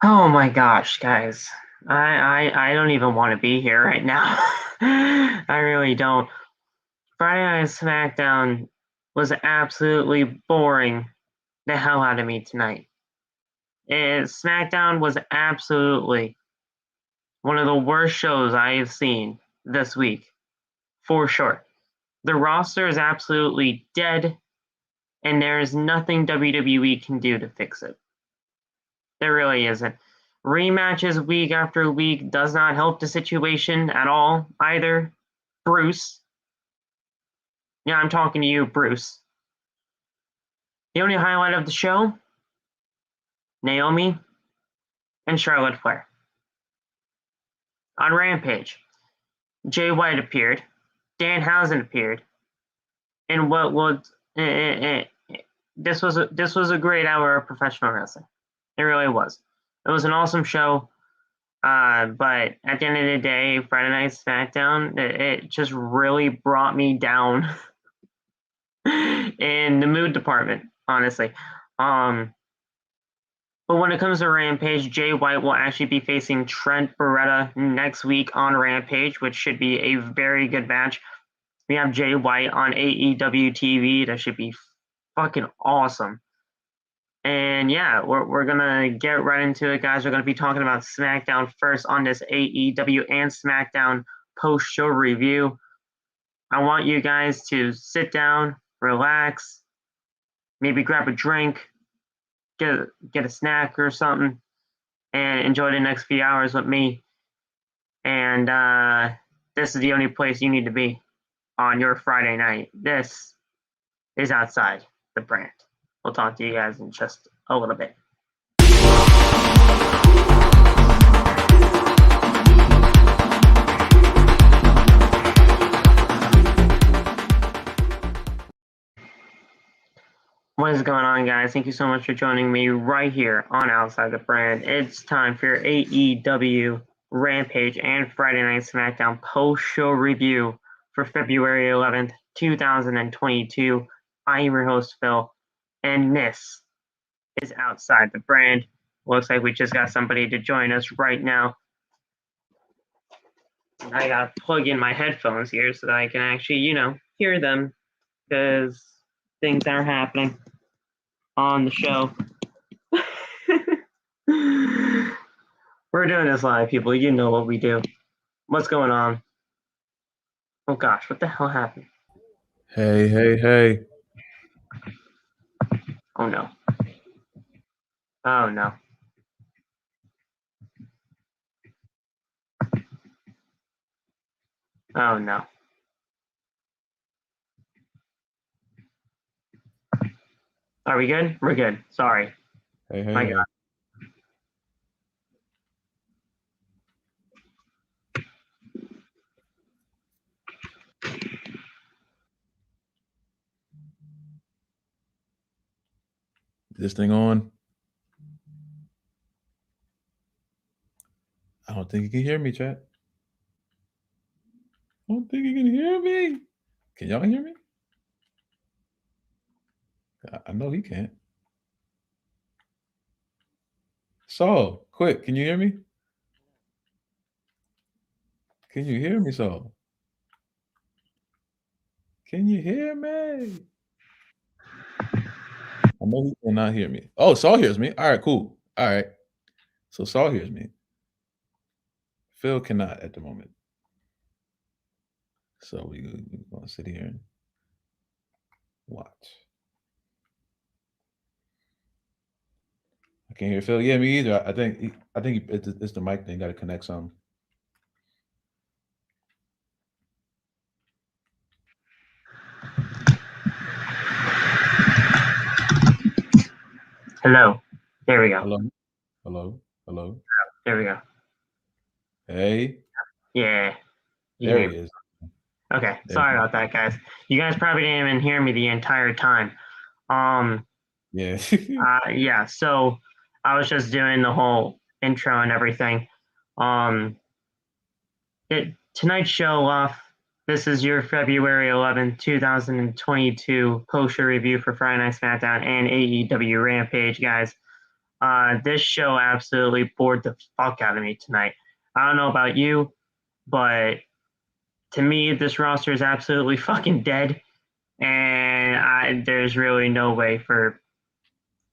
Oh my gosh, guys. I don't even want to be here right now. I really don't. Friday Night SmackDown was absolutely boring the hell out of me tonight. SmackDown was absolutely one of the worst shows I have seen this week, for sure. The roster is absolutely dead, and there is nothing WWE can do to fix it. There really isn't. Rematches week after week does not help the situation at all either. Bruce. Yeah, I'm talking to you, Bruce. The only highlight of the show, Naomi and Charlotte Flair. On Rampage, Jay White appeared, Danhausen appeared, and what was this was a great hour of professional wrestling. It really was. It was an awesome show. But at the end of the day, Friday Night SmackDown, it just really brought me down in the mood department, honestly. But when it comes to Rampage, Jay White will actually be facing Trent Beretta next week on Rampage, which should be a very good match. We have Jay White on AEW TV. That should be fucking awesome. And yeah, we're gonna get right into it, guys. We're gonna be talking about SmackDown first on this AEW and SmackDown post-show review. I want you guys to sit down, relax, maybe grab a drink, get a snack or something, and enjoy the next few hours with me. And this is the only place you need to be on your Friday night. This is Outside the Brand. We'll talk to you guys in just a little bit. What is going on, guys? Thank you so much for joining me right here on Outside the Brand. It's time for your AEW Rampage and Friday Night SmackDown post-show review for February 11th, 2022. I am your host, Phil, and this is Outside the Brand. Looks like we just got somebody to join us right now. I gotta plug in my headphones here so that I can actually, hear them, because things are happening on the show. We're doing this live, people. You know what we do. What's going on? Oh gosh, what the hell happened? Hey. Oh no. Oh no. Oh no. Are we good? We're good. Sorry. My God. This thing on? I don't think you can hear me, chat. I don't think you can hear me. Can y'all hear me? I know he can't. Saul, quick, can you hear me? Can you hear me, Saul? Can you hear me? I know he cannot hear me. Oh, Saul hears me. All right, cool. All right. So Saul hears me. Phil cannot at the moment. So we're going to sit here and watch. I can't hear Phil. Yeah, me either. I think it's the mic thing. Got to connect some. Hello. There we go. Hello. There we go. Hey. Yeah. There he is. Okay. Sorry about that, guys. You guys probably didn't even hear me the entire time. Yeah. Yeah. So I was just doing the whole intro and everything. Tonight's show off. This is your February 11th, 2022 post-show review for Friday Night SmackDown and AEW Rampage, guys. This show absolutely bored the fuck out of me tonight. I don't know about you, but to me, this roster is absolutely fucking dead, and there's really no way for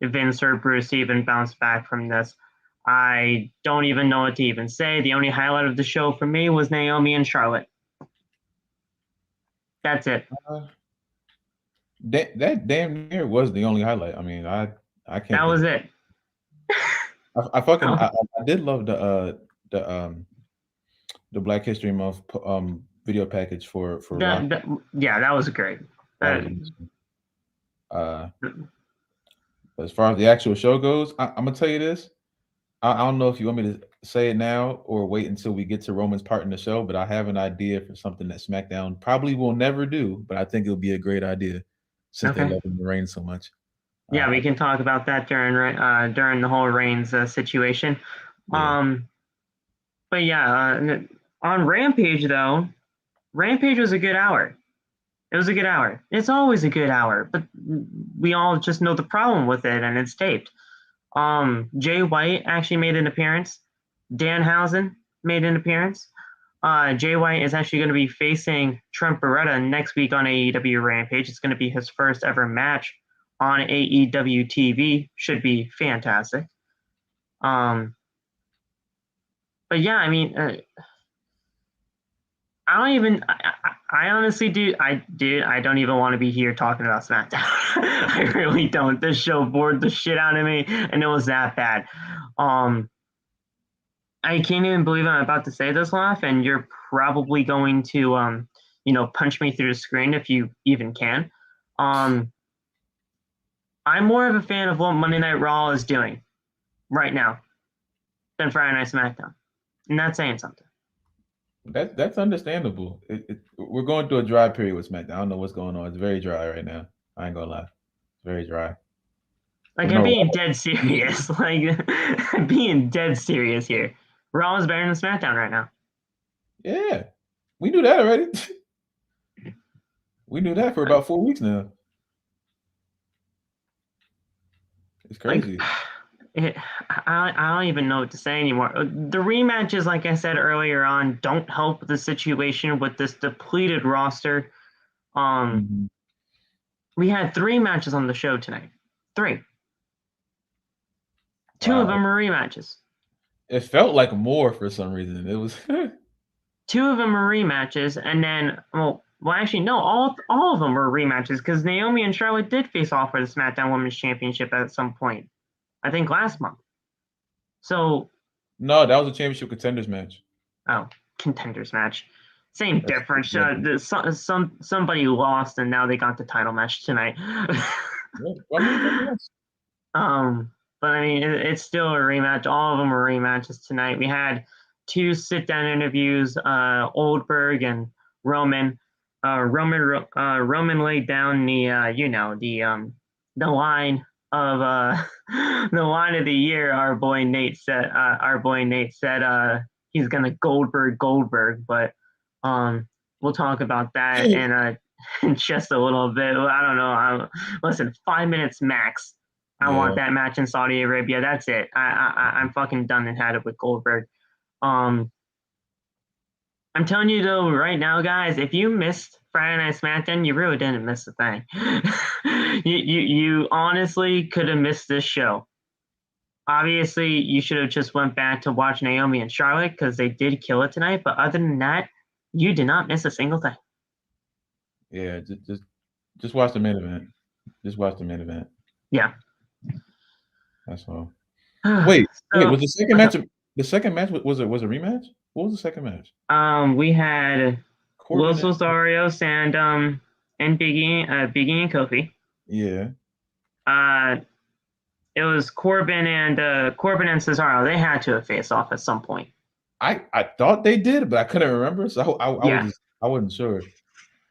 Vince or Bruce to even bounce back from this. I don't even know what to even say. The only highlight of the show for me was Naomi and Charlotte. That's it. That damn near was the only highlight. I mean, I can't. That was it. I did love the Black History Month video package for yeah, that was great. As far as the actual show goes, I'm gonna tell you this. I don't know if you want me to say it now or wait until we get to Roman's part in the show, but I have an idea for something that SmackDown probably will never do, but I think it'll be a great idea since they love him to reign so much. Yeah, we can talk about that during the whole Reigns situation. Yeah. But yeah, on Rampage though, Rampage was a good hour. It was a good hour. It's always a good hour, but we all just know the problem with it, and it's taped. Jay White actually made an appearance. Danhausen made an appearance. Jay White is actually going to be facing Trent Beretta next week on AEW Rampage. It's going to be his first ever match on AEW TV. Should be fantastic. But yeah, I mean, I honestly do. I don't even want to be here talking about SmackDown. I really don't. This show bored the shit out of me, and it was that bad. I can't even believe I'm about to say this, Laugh, and you're probably going to, punch me through the screen if you even can. I'm more of a fan of what Monday Night Raw is doing right now than Friday Night SmackDown, and that's saying something. That's understandable. We're going through a dry period with SmackDown. I don't know what's going on. It's very dry right now. I ain't gonna lie. It's very dry. Like, I'm being dead serious. Like, I'm being dead serious here. Raw is better than SmackDown right now. Yeah. We knew that already. We knew that for about 4 weeks now. It's crazy. I don't even know what to say anymore. The rematches, like I said earlier on, don't help the situation with this depleted roster. We had 3 matches on the show tonight. 3. 2 of them were rematches. It felt like more for some reason. It was 2 of them were rematches, and then well, actually no, all of them were rematches because Naomi and Charlotte did face off for the SmackDown Women's Championship at some point. I think last month. So no, that was a championship contenders match. Oh, contenders match. Same difference. Somebody lost and now they got the title match tonight. But I mean, it's still a rematch. All of them are rematches tonight. We had 2 sit-down interviews. Goldberg and Roman. Roman laid down the line of the line of the year. Our boy Nate said. He's gonna Goldberg, but we'll talk about that in just a little bit. I don't know. Listen, 5 minutes max. I want that match in Saudi Arabia. That's it. I'm fucking done and had it with Goldberg. I'm telling you though, right now, guys, if you missed Friday Night SmackDown, you really didn't miss a thing. you honestly could have missed this show. Obviously, you should have just went back to watch Naomi and Charlotte because they did kill it tonight. But other than that, you did not miss a single thing. Yeah, just watch the main event. Just watch the main event. Yeah. That's all. Wait, was the second match? The second match was a rematch? What was the second match? We had Los Lotharios and Big E and Kofi. Yeah. It was Corbin and Cesaro. They had to have faced off at some point. I thought they did, but I couldn't remember, so I wasn't sure.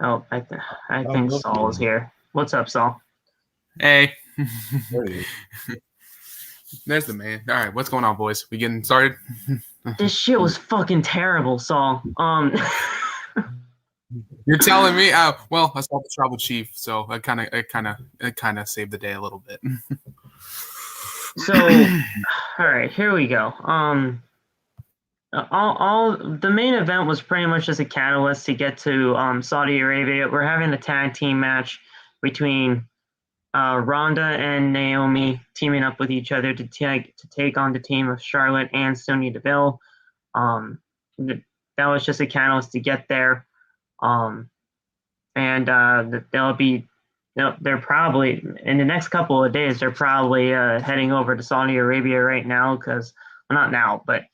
Oh, I think Saul is here. What's up, Saul? Hey. There's the man. All right, what's going on, boys? We getting started? This shit was fucking terrible, Saul. You're telling me? Well, I saw the tribal chief, so it kind of saved the day a little bit. So, all right, here we go. All the main event was pretty much just a catalyst to get to Saudi Arabia. We're having a tag team match between Ronda and Naomi teaming up with each other to take on the team of Charlotte and Sonya Deville. That was just a catalyst to get there. And they're probably in the next couple of days. They're probably heading over to Saudi Arabia right now because, well, not now, but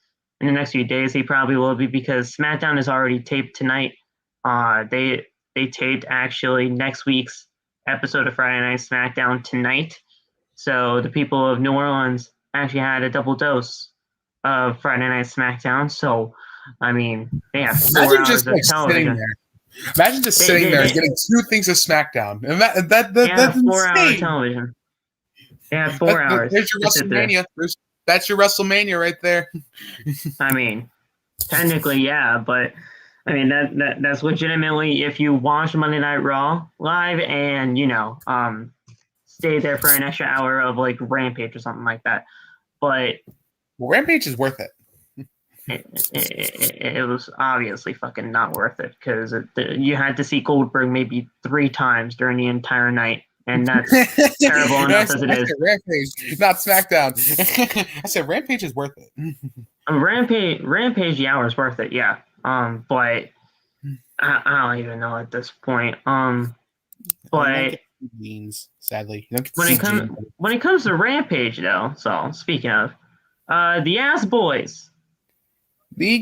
in the next few days they probably will be because SmackDown is already taped tonight. They taped actually next week's episode of Friday Night SmackDown tonight. So the people of New Orleans actually had a double dose of Friday Night SmackDown. So, I mean, they have 4 hours of television. Imagine just sitting there getting 2 things of SmackDown. And that's 4 hour insane. television. They have 4 hours. There's your WrestleMania. That's your WrestleMania right there. I mean, technically, yeah, but I mean that's legitimately if you watch Monday Night Raw live and stay there for an extra hour of like Rampage or something like that. But Rampage is worth it. It was obviously fucking not worth it because you had to see Goldberg maybe 3 times during the entire night, and that's terrible enough as it is. Rampage, not SmackDown. I said Rampage is worth it. Rampage, yeah, was worth it, yeah. But I don't even know at this point. But means sadly, when it comes to Rampage, though, so speaking of the Ass Boys. They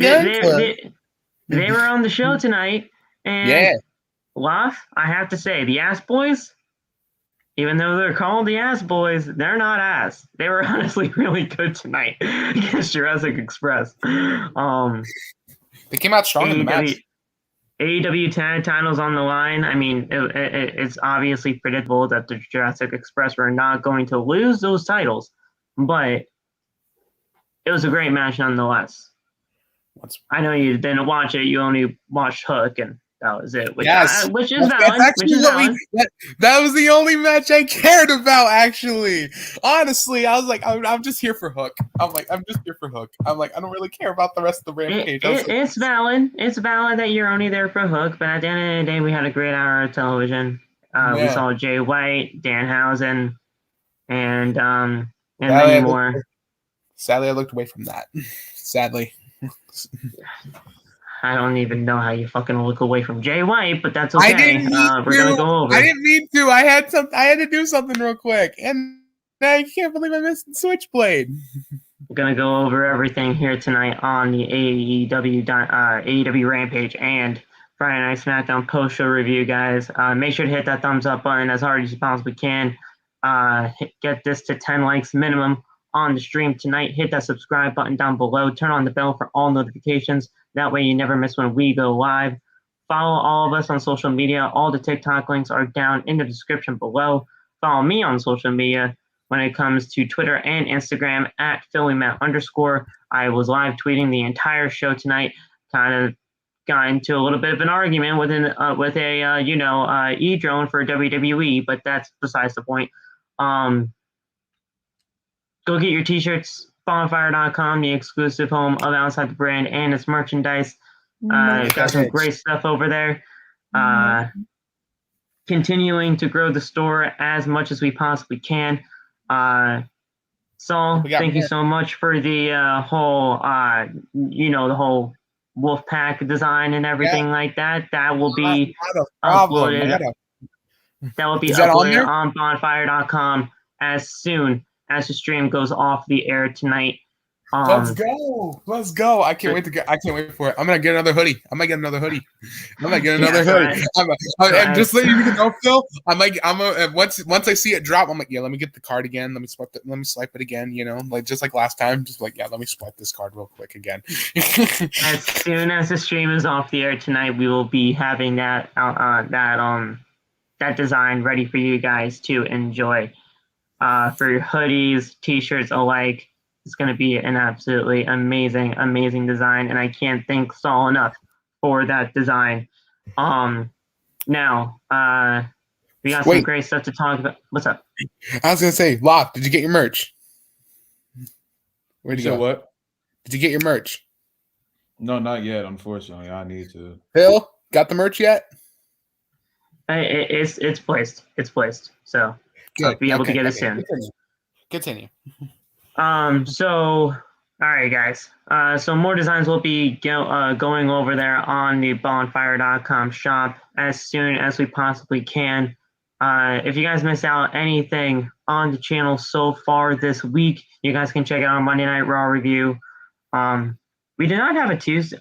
were on the show tonight, and Loth, I have to say, the Ass Boys, even though they're called the Ass Boys, they're not ass. They were honestly really good tonight against Jurassic Express. They came out strong in the match. AEW tag titles on the line. I mean, it's obviously predictable that the Jurassic Express were not going to lose those titles, but it was a great match nonetheless. I know you didn't watch it. You only watched Hook, and that was it. Which is valid. That was the only match I cared about, actually. Honestly, I was like, I'm just here for Hook. I'm just here for Hook. I don't really care about the rest of the Rampage. It's valid. It's valid that you're only there for Hook, but at the end of the day, we had a great hour of television. We saw Jay White, Danhausen, and many more. Sadly, I looked away from that. Sadly. I don't even know how you fucking look away from Jay White, but that's okay. We're gonna go over. I didn't mean to. I had to do something real quick, and I can't believe I missed Switchblade. We're gonna go over everything here tonight on the AEW Rampage and Friday Night SmackDown post-show review, guys. Make sure to hit that thumbs up button as hard as you possibly can. Get this to 10 likes minimum on the stream tonight. Hit that subscribe button down below. Turn on the bell for all notifications. That way you never miss when we go live. Follow all of us on social media. All the TikTok links are down in the description below. Follow me on social media when it comes to Twitter and Instagram at PhillyMatt_. I was live tweeting the entire show tonight. Kind of got into a little bit of an argument with a e-drone for WWE, but that's besides the point. Go get your t-shirts, bonfire.com, the exclusive home of Outside the Brand and its merchandise. Got some great stuff over there. Continuing to grow the store as much as we possibly can. Saul, thank you so much for the whole, the whole Wolfpack design and everything like that. That will be uploaded. That will be uploaded on bonfire.com as soon as the stream goes off the air tonight. Let's go! I can't wait for it. I'm gonna get another hoodie. I might get another hoodie. And just letting you know, Phil. Once I see it drop, I'm like, let me get the card again. Let me swipe it again. Just like last time. Just like, let me swipe this card real quick again. As soon as the stream is off the air tonight, we will be having that design ready for you guys to enjoy. For your hoodies, t-shirts alike. It's going to be an absolutely amazing, amazing design, and I can't thank Saul enough for that design. Now, we got some great stuff to talk about. What's up? I was going to say, Loth, did you get your merch? Where'd You you said go? what? Did you get your merch? No, not yet. Unfortunately, I need to. Phil, got the merch yet? It's placed. It's placed. So I'll Good. be able to Okay, get it okay. soon. Continue. So, all right, guys. So more designs will be going over there on the bonfire.com shop as soon as we possibly can. If you guys miss out anything on the channel so far this week, you guys can check it out on Monday Night Raw review. We did not have a Tuesday.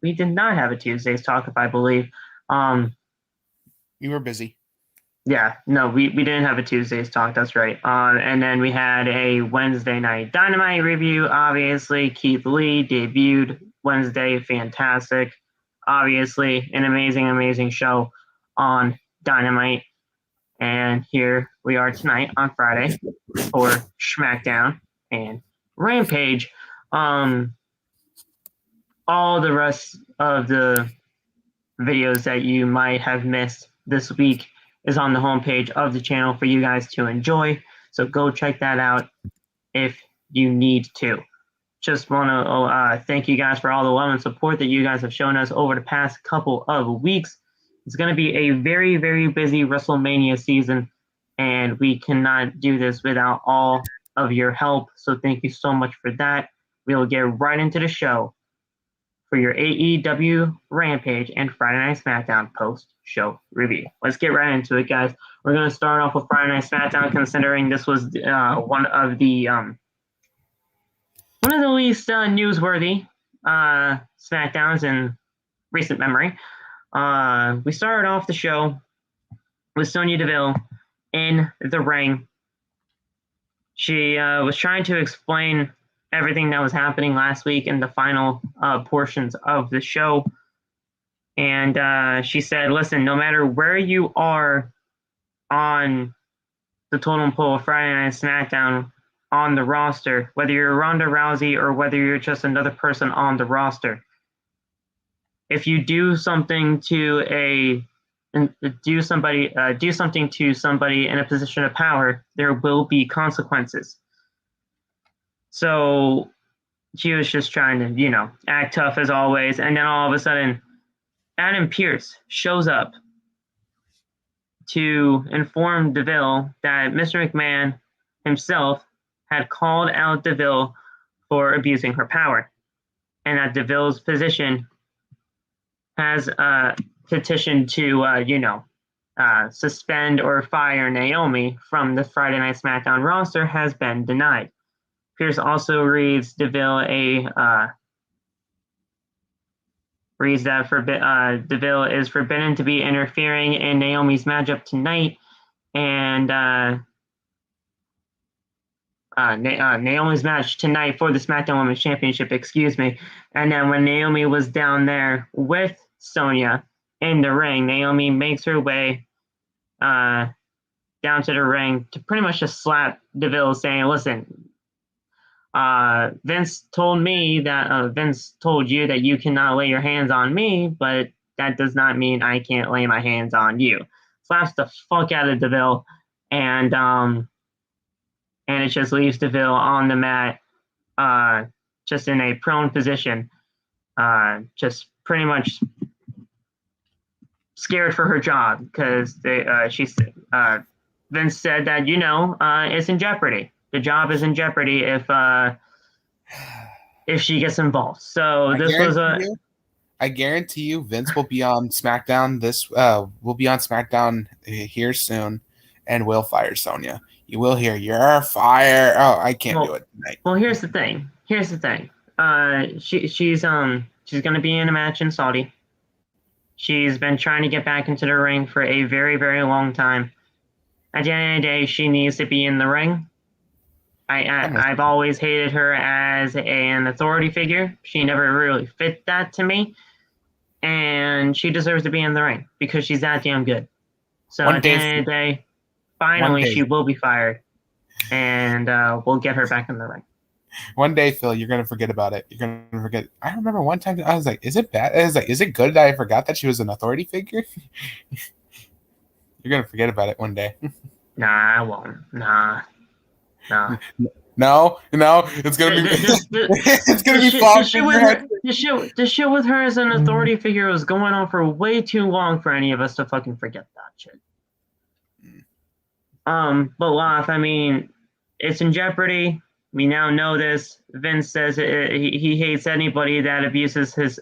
We did not have a Tuesday's talk, if I believe. You were busy. Yeah, no, we didn't have a Tuesday's talk. That's right. And then we had a Wednesday night Dynamite review. Obviously, Keith Lee debuted Wednesday. Fantastic. Obviously, an amazing show on Dynamite. And here we are tonight on Friday for SmackDown and Rampage. All the rest of the videos that you might have missed this week is on the homepage of the channel for you guys to enjoy. So go check that out if you need to. Just want to thank you guys for all the love and support that you guys have shown us over the past couple of weeks. It's going to be a very busy WrestleMania season, and we cannot do this without all of your help. So thank you so much for that. We will get right into the show for your AEW Rampage and Friday Night SmackDown post-show review. Let's get right into it, guys. We're going to start off with Friday Night SmackDown, considering this was one of the least newsworthy SmackDowns in recent memory. We started off the show with Sonya Deville in the ring. She was trying to explain everything that was happening last week in the final portions of the show. And she said, listen, no matter where you are on the totem pole of Friday Night SmackDown on the roster, whether you're Ronda Rousey or whether you're just another person on the roster, if you do something to somebody in a position of power, there will be consequences. So she was just trying to, act tough as always. And then all of a sudden, Adam Pearce shows up to inform Deville that Mr. McMahon himself had called out Deville for abusing her power, and that Deville's position has petitioned to, suspend or fire Naomi from the Friday Night SmackDown roster has been denied. Pearce also reads Deville that Deville is forbidden to be interfering in Naomi's matchup tonight, and Naomi's match tonight for the SmackDown Women's Championship, And then when Naomi was down there with Sonya in the ring, Naomi makes her way down to the ring to pretty much just slap Deville, saying, listen, Vince told me that Vince told you that you cannot lay your hands on me, but that does not mean I can't lay my hands on you. Slaps the fuck out of Deville, and it just leaves Deville on the mat, just in a prone position, just pretty much scared for her job because Vince said that it's in jeopardy. The job is in jeopardy if she gets involved. So I guarantee you, Vince will be on SmackDown. Will be on SmackDown here soon, and will fire Sonya. You will hear you're fired. Oh, I can't do it tonight. Well, here's the thing. She's going to be in a match in Saudi. She's been trying to get back into the ring for a very, very long time. At the end of the day, she needs to be in the ring. I've always hated her as an authority figure. She never really fit that to me. And she deserves to be in the ring because she's that damn good. So at the end of the day, finally she will be fired. And we'll get her back in the ring. One day, Phil, you're going to forget about it. You're going to forget. I remember one time I was like, is it bad? I was like, is it good that I forgot that she was an authority figure? You're going to forget about it one day. Nah, I won't. Nah. No, it's gonna be it's gonna be The shit with her as an authority figure was going on for way too long for any of us to fucking forget that shit. But Loth, I mean, it's in jeopardy. We now know this. Vince says he hates anybody that abuses his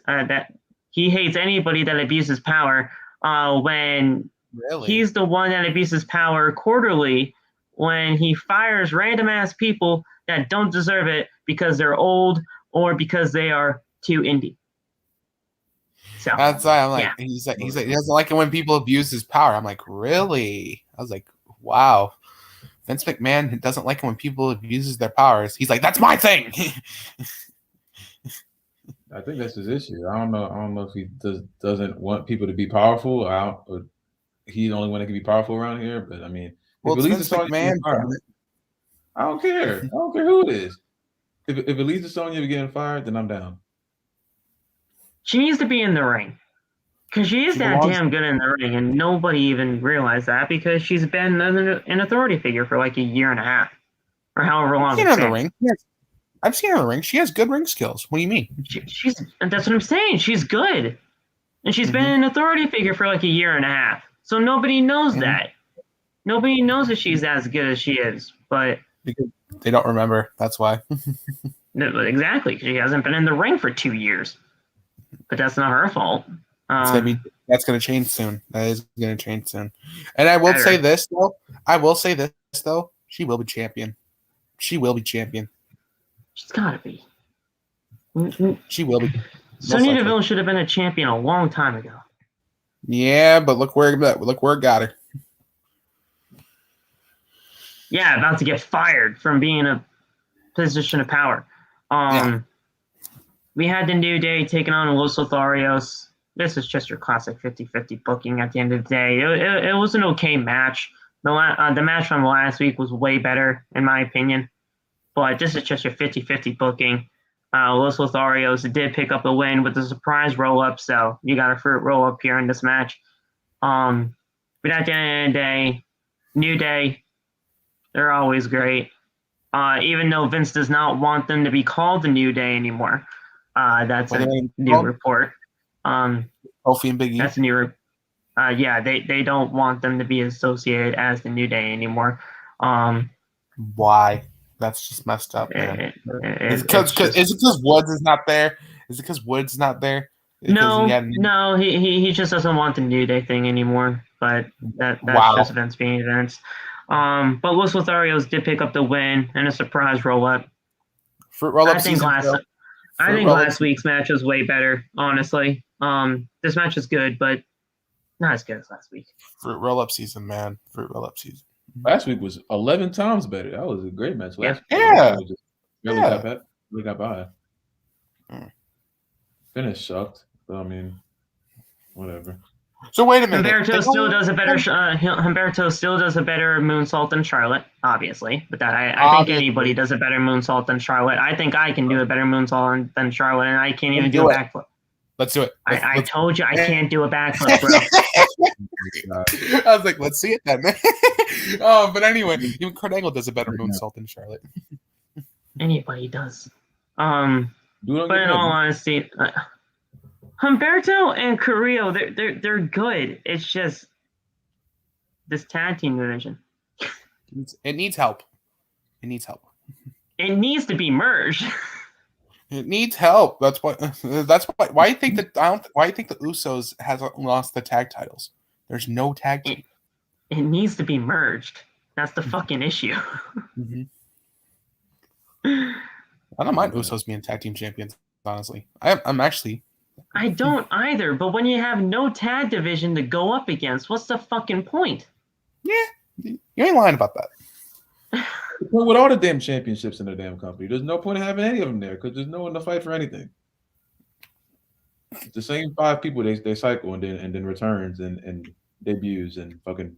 power. When he's the one that abuses power quarterly, when he fires random ass people that don't deserve it because they're old or because they are too indie. So that's why I'm like, he's like he doesn't like it when people abuse his power. I'm like, really? I was like, wow. Vince McMahon doesn't like it when people abuses their powers. He's like, that's my thing. I think that's his issue. I don't know if he doesn't want people to be powerful. Or he's the only one that can be powerful around here. But I mean, well, it's Vince McMahon. I don't care. I don't care who it is. If it leads to Sonya getting fired, then I'm down. She needs to be in the ring. Because she is that damn good in the ring, and nobody even realized that because she's been an authority figure for like a year and a half. Or however long. I've seen her in the ring. Yes. I've seen her in the ring. She has good ring skills. What do you mean? That's what I'm saying. She's good. And she's been an authority figure for like a year and a half. So nobody knows that. Nobody knows that she's as good as she is. But because they don't remember. That's why. No, exactly. She hasn't been in the ring for 2 years. But that's not her fault. That's going to change soon. That is going to change soon. And I will say this, though. She will be champion. She will be champion. She's got to be. She will be. Sonya Deville should have been a champion a long time ago. Yeah, but look where it got her. Yeah, about to get fired from being in a position of power. We had the New Day taking on Los Lotharios. This is just your classic 50-50 booking at the end of the day. It was an okay match. The match from last week was way better, in my opinion. But this is just your 50-50 booking. Los Lotharios did pick up the win with a surprise roll-up, so you got a fruit roll-up here in this match. But at the end of the day, New Day, they're always great. Even though Vince does not want them to be called the New Day anymore. That's a new report. Kofi and Big E. That's a new they don't want them to be associated as the New Day anymore. Why? That's just messed up, man. Is it because Woods is not there? Is it because Woods is not there? No, he just doesn't want the New Day thing anymore. But that's just Vince being Vince. But Los Lotharios did pick up the win and a surprise roll-up. Fruit roll-up. I think last week's match was way better, honestly. This match is good, but not as good as last week. Fruit roll-up season, man. Fruit roll-up season. Last week was 11 times better. That was a great match. Last week. Really got by. Finish sucked. But I mean, whatever. So wait a minute. Humberto still does a better moonsault than Charlotte, obviously. But I think anybody does a better moonsault than Charlotte. I think I can do a better moonsault than Charlotte, and I can't even do a backflip. Let's do it. I told you I can't do a backflip, bro. I was like, let's see it then. But anyway, even Kurt Angle does a better moonsault than Charlotte. Anybody does. But in all honesty, Humberto and Carrillo, they're good. It's just this tag team division. It needs help. It needs to be merged. It needs help. That's why. Why do you think the Usos hasn't lost the tag titles? There's no tag team. It needs to be merged. That's the fucking issue. I don't mind Usos being tag team champions. Honestly, I'm actually. I don't either. But when you have no tag division to go up against, what's the fucking point? Yeah, you ain't lying about that. With all the damn championships in the damn company, there's no point in having any of them there because there's no one to fight for anything. It's the same 5 people they cycle and then returns and debuts and fucking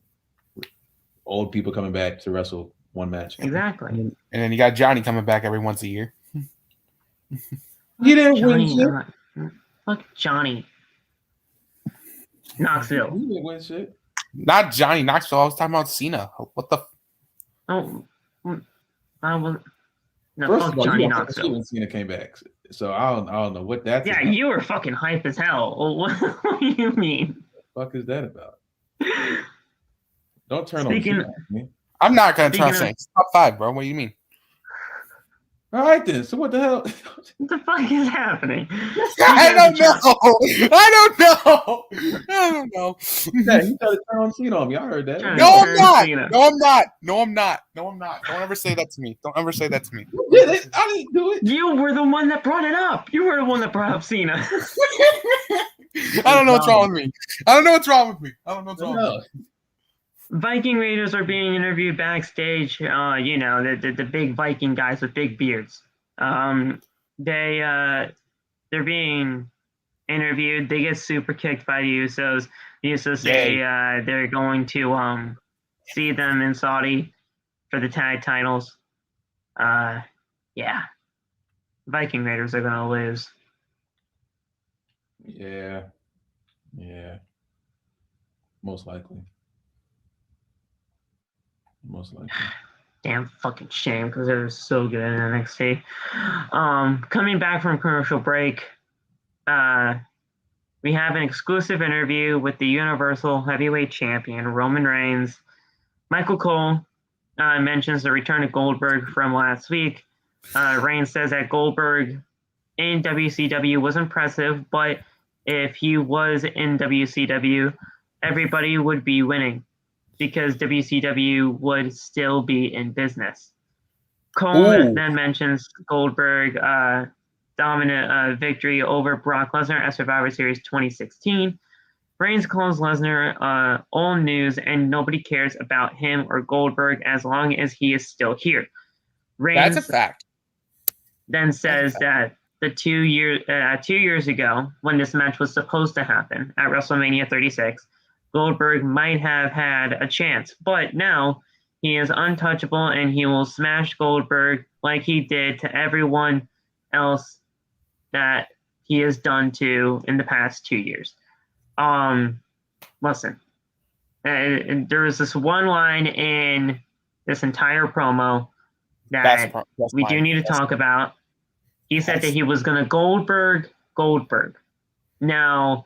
old people coming back to wrestle one match. Exactly. And then you got Johnny coming back every once a year. He didn't win shit. Fuck Johnny Knoxville. He didn't win shit. Not Johnny Knoxville. I was talking about Cena. What the? Oh, I was. No, First fuck of all, Johnny you Knoxville. when Cena came back, so I don't know what that's Yeah, about. you were fucking hype as hell. What do you mean? What the fuck is that about? Don't turn Speaking- on Cena, man. I'm not gonna turn Speaking on of- It's top 5, bro. What do you mean? All right then. So what the hell? What the fuck is happening? I don't know. I don't know. Yeah, he tried to turn on Cena on me. I heard that. Turn- No, I'm not. Cena. No, I'm not. No, I'm not. No, I'm not. Don't ever say that to me. Don't ever say that to me. You did it. I didn't do it. You were the one that brought it up. You were the one that brought up Cena. I don't know what's wrong with me. I don't know what's wrong with me. I don't know what's wrong with me. Viking Raiders are being interviewed backstage. You know, the big Viking guys with big beards. They're being interviewed. They get super kicked by the Usos. The Usos say they're going to see them in Saudi for the tag titles. Yeah. Viking Raiders are gonna lose. Yeah. Most likely. Damn fucking shame because they're so good in NXT. Coming back from commercial break, we have an exclusive interview with the Universal Heavyweight Champion, Roman Reigns. Michael Cole mentions the return of Goldberg from last week. Reigns says that Goldberg in WCW was impressive, but if he was in WCW, everybody would be winning because WCW would still be in business. Cole then mentions Goldberg dominant victory over Brock Lesnar at Survivor Series 2016. Reigns calls Lesnar old news and nobody cares about him or Goldberg as long as he is still here. Reigns That's a fact. then says that the 2 years ago, when this match was supposed to happen at WrestleMania 36, Goldberg might have had a chance, but now he is untouchable and he will smash Goldberg like he did to everyone else that he has done to in the past 2 years. Listen, there was this one line in this entire promo that we do need to talk about. He said that he was going to Goldberg. Now,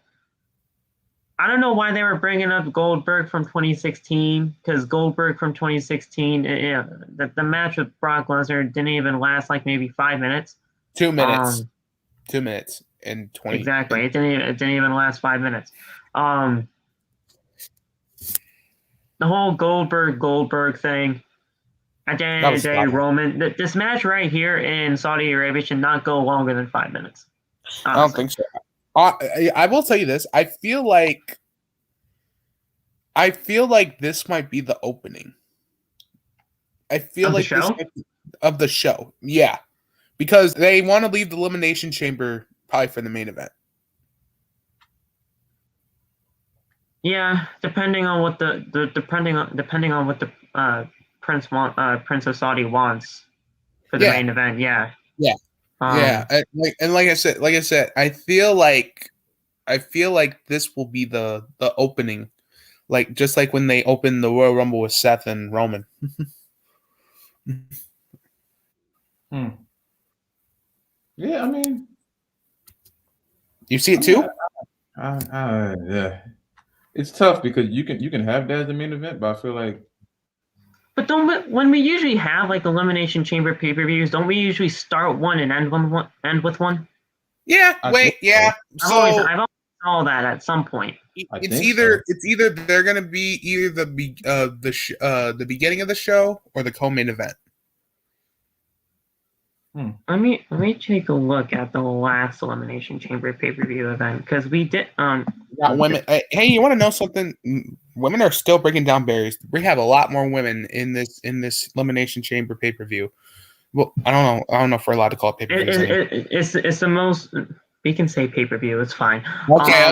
I don't know why they were bringing up Goldberg from 2016, because Goldberg from 2016, the match with Brock Lesnar didn't even last like maybe 5 minutes. 2 minutes. 2 minutes and 20. Exactly. It didn't even last 5 minutes. The whole Goldberg thing. At the end of the day, Roman, this match right here in Saudi Arabia should not go longer than 5 minutes. Honestly. I don't think so. I will tell you this. I feel like this might be the opening. I feel of like the show? This might be, of the show. Yeah. Because they want to leave the Elimination Chamber probably for the main event. Yeah, depending on what the Prince of Saudi wants for the main event. Yeah. Yeah. Like I said, I feel like this will be the opening, like just like when they opened the Royal Rumble with Seth and Roman. Yeah, I mean, you see it too. Yeah, it's tough because you can have that as the main event, but I feel like. But when we usually have like Elimination Chamber pay-per-views, don't we usually start one and end with one? Yeah. Yeah. I've always saw that at some point. It's either they're gonna be either the beginning of the show or the co-main event. Let me take a look at the last Elimination Chamber pay-per-view event because we did. Women. Hey, you want to know something? Women are still breaking down barriers. We have a lot more women in this Elimination Chamber pay-per-view. Well, I don't know if we're allowed to call it pay-per-view. It's the most. We can say pay-per-view. It's fine. Okay.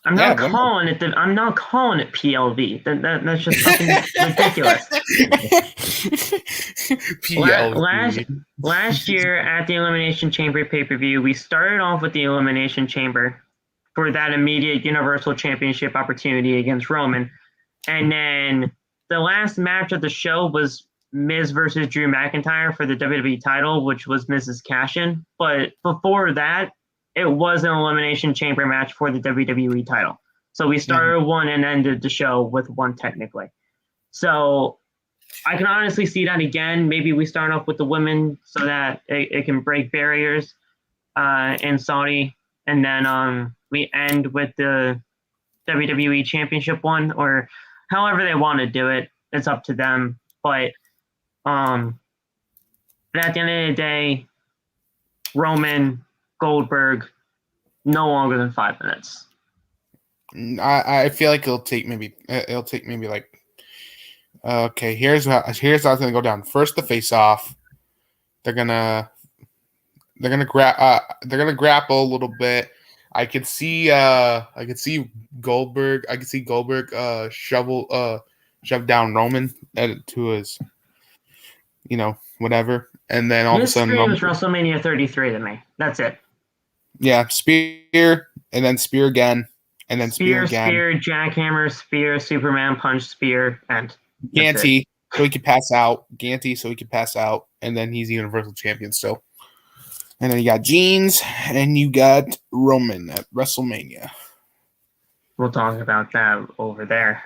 I'm not calling it PLV. That's just fucking ridiculous. PLV. Last year at the Elimination Chamber pay-per-view, we started off with the Elimination Chamber for that immediate Universal Championship opportunity against Roman. And then the last match of the show was Miz versus Drew McIntyre for the WWE title, which was Miz's cash-in. But before that, it was an Elimination Chamber match for the WWE title. So we started one and ended the show with one technically. So I can honestly see that again. Maybe we start off with the women so that it can break barriers in Saudi. And then we end with the WWE Championship one, or however they want to do it. It's up to them. But at the end of the day, Roman, Goldberg, no longer than 5 minutes. I feel like it'll take maybe like okay. Here's how it's gonna go down. First, the face off. They're gonna grapple a little bit. I could see Goldberg. I could see Goldberg shove down Roman to his, whatever, and then all of a sudden screams WrestleMania 33 to me. That's it. Yeah, spear and then spear again, and then spear again. Spear, jackhammer, spear, Superman punch, spear, and Ganty so he could pass out. And then he's Universal Champion still. And then you got Jeans, and you got Roman at WrestleMania. We'll talk about that over there.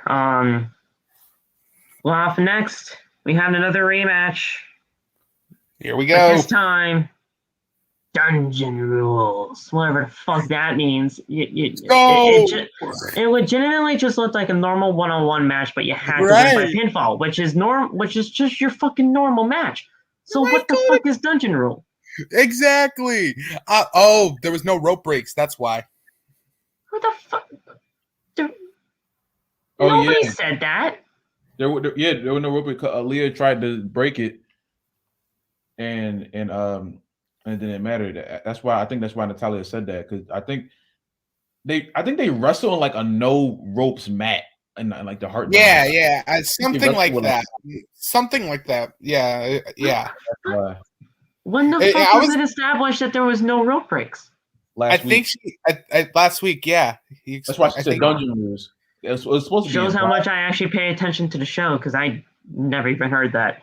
Well, off next, we have another rematch. Here we go. This time, Dungeon Rules, whatever the fuck that means. It legitimately just looked like a normal one-on-one match, but you had to win by pinfall, which is just your fucking normal match. So what the fuck is Dungeon Rule? Exactly. There was no rope breaks. That's why. Who the fuck? Nobody said that. There were no rope breaks. Aliyah tried to break it, and it didn't matter. That's why Natalya said that, because I think they wrestle on like a no ropes mat and like the heart. Yeah, something like that. Something like that. Yeah. When the fuck was it established that there was no rope breaks? Last week, yeah. That's why she said Dungeon Rules. It's supposed to shows how much I actually pay attention to the show, because I never even heard that.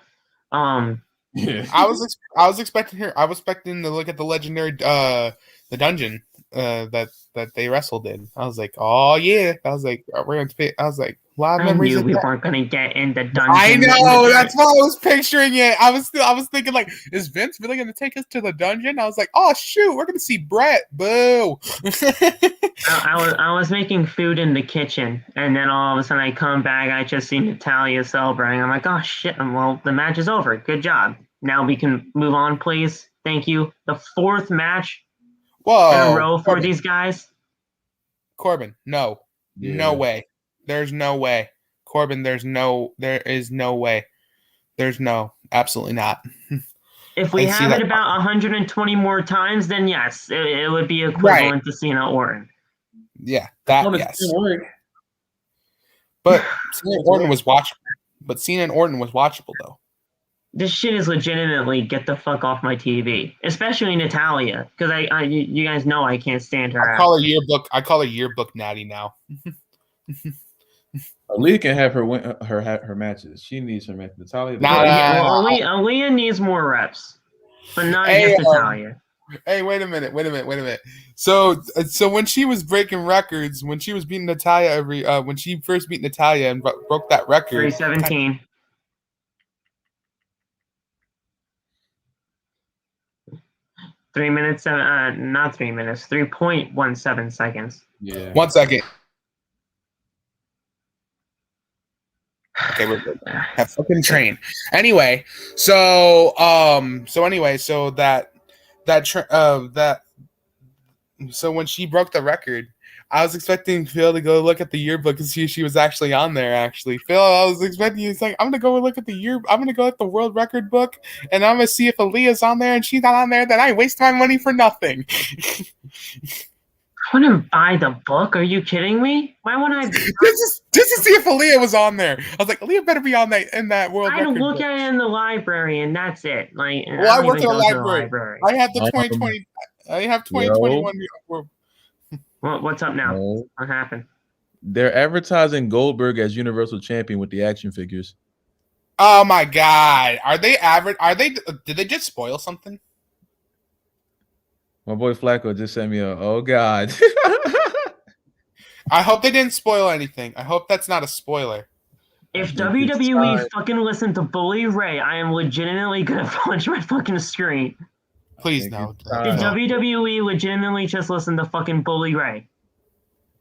Yeah. I was expecting to look at the legendary the dungeon that they wrestled in. I was like, oh yeah. I was like, we're going to pay. I was like, a lot of memories. I knew we weren't going to get in the dungeon. I know. That's why I was picturing it. I was thinking, like, is Vince really going to take us to the dungeon? I was like, oh shoot, we're going to see Brett. Boo. I was making food in the kitchen, and then all of a sudden I come back. I just see Natalya celebrating. I'm like, oh shit. Well, the match is over. Good job. Now we can move on, please. Thank you. The 4th match in a row for these guys. Corbin, no. Yeah. No way. There's no way. Corbin, there is no way. Absolutely not. If we have it about 120 more times, then yes, it would be equivalent to Cena Orton. Yeah, yes. But Cena and Orton was watchable. Though. This shit is legitimately get the fuck off my TV, especially Natalya, because you guys know I can't stand her. I call her yearbook Natty now. Aliyah can have her matches. She needs her matches. Natalya. Aliyah needs more reps, but not against Natalya. Hey, wait a minute. So when she was breaking records, when she was beating Natalya when she first beat Natalya and broke that record, 3:17. 3 minutes, not 3 minutes, 3.17 seconds. Yeah. 1 second. Okay, we're good. Have fucking train. Anyway, so when she broke the record, I was expecting Phil to go look at the yearbook and see if she was actually on there. Actually, Phil, I was expecting he's like, I'm gonna go look at I'm gonna go at the world record book, and I'm gonna see if Aliyah's on there, and she's not on there. Then I waste my money for nothing. I wouldn't buy the book. Are you kidding me? Why would I? Just to see if Aliyah was on there. I was like, Aliyah better be on that in that world record book. I look at it in the library, and that's it. Like, I work in a library. I have the 2020. I have 2021. What's up now? No. What happened? They're advertising Goldberg as Universal Champion with the action figures. Oh my god. Are they average? Did they just spoil something? My boy Flacco just sent me oh god. I hope they didn't spoil anything. I hope that's not a spoiler. If WWE fucking listened to Bully Ray, I am legitimately gonna punch my fucking screen. Please no. Did WWE legitimately just listen to fucking Bully Ray?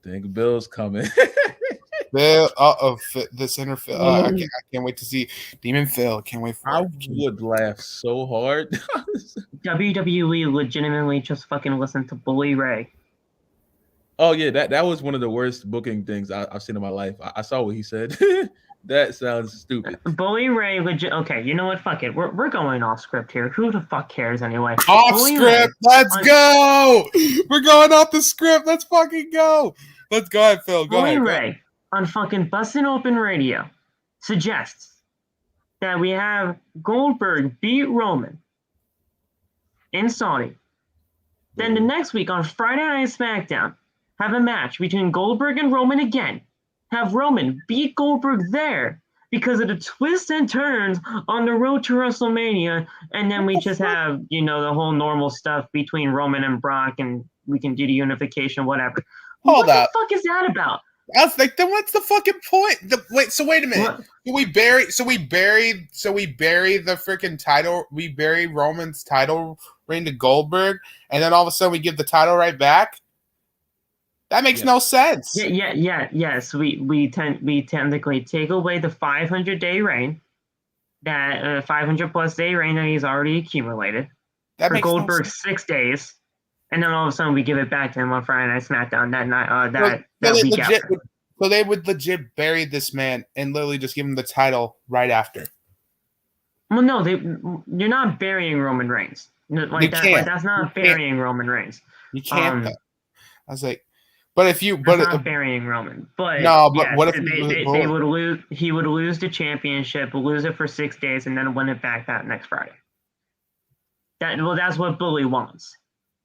Think Bill's coming. Phil, this inner Phil. I can't wait to see Demon Phil. Can't wait for I would laugh so hard. WWE legitimately just fucking listened to Bully Ray. Oh yeah, that was one of the worst booking things I've seen in my life. I saw what he said. That sounds stupid. Bully Ray legit. Okay, you know what? Fuck it. We're going off script here. Who the fuck cares anyway? Off Bully script. Let's go. We're going off the script. Let's fucking go. Let's go ahead, Phil. Go ahead. Bully Ray on fucking Bustin' Open Radio suggests that we have Goldberg beat Roman in Saudi. Then the next week on Friday Night SmackDown, have a match between Goldberg and Roman again. Have Roman beat Goldberg there because of the twists and turns on the road to WrestleMania. And then we just have, the whole normal stuff between Roman and Brock, and we can do the unification, whatever. Hold up. What the fuck is that about? I was like, then what's the fucking point? Wait a minute. So we bury the freaking title. We bury Roman's title reign to Goldberg, and then all of a sudden we give the title right back. That makes no sense. Yes. We technically take away the 500-day reign, that 500 plus day reign that he's already accumulated. That for makes Goldberg 6 days, and then all of a sudden we give it back to him on Friday Night SmackDown that night. That week after. So they would legit bury this man and literally just give him the title right after. Well, no, you're not burying Roman Reigns. That's not burying Roman Reigns. You can't. I was like, but if you, but not burying Roman. But no, but yes, what if they would lose? He would lose the championship, lose it for 6 days, and then win it back that next Friday. That's what Bully wants.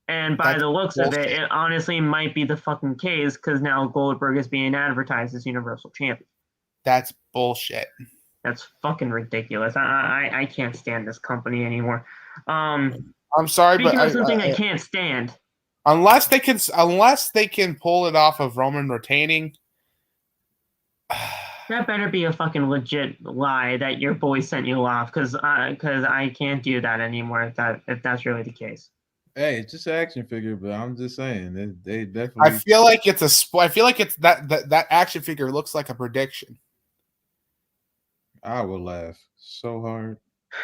And by the looks of it, it honestly might be the fucking case because now Goldberg is being advertised as Universal Champion. That's bullshit. That's fucking ridiculous. I can't stand this company anymore. I'm sorry, but I can't stand. Unless they can pull it off of Roman retaining. That better be a fucking legit lie that your boy sent you off, because I can't do that anymore if that's really the case. Hey, it's just an action figure, but I'm just saying they definitely. I feel like it's that action figure looks like a prediction. I will laugh so hard.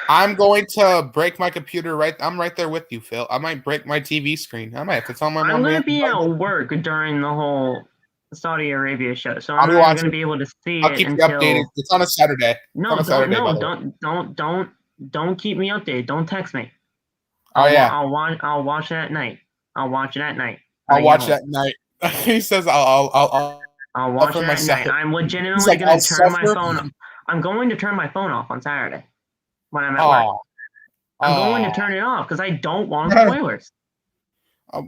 I'm going to break my computer I'm right there with you, Phil. I might break my TV screen. I might have to tell my mom. I'm going to be at work during the whole Saudi Arabia show, so I'm not going to be able to see I'll keep you updated. It's on a Saturday. No, don't keep me updated. Don't text me. I'll watch it at night. I'll watch it at night. I'll watch it at night. He says I'll watch it at night. I'm legitimately going to turn my phone. I'm going to turn my phone off on Saturday when I'm at work. I'm going to turn it off because I don't want spoilers.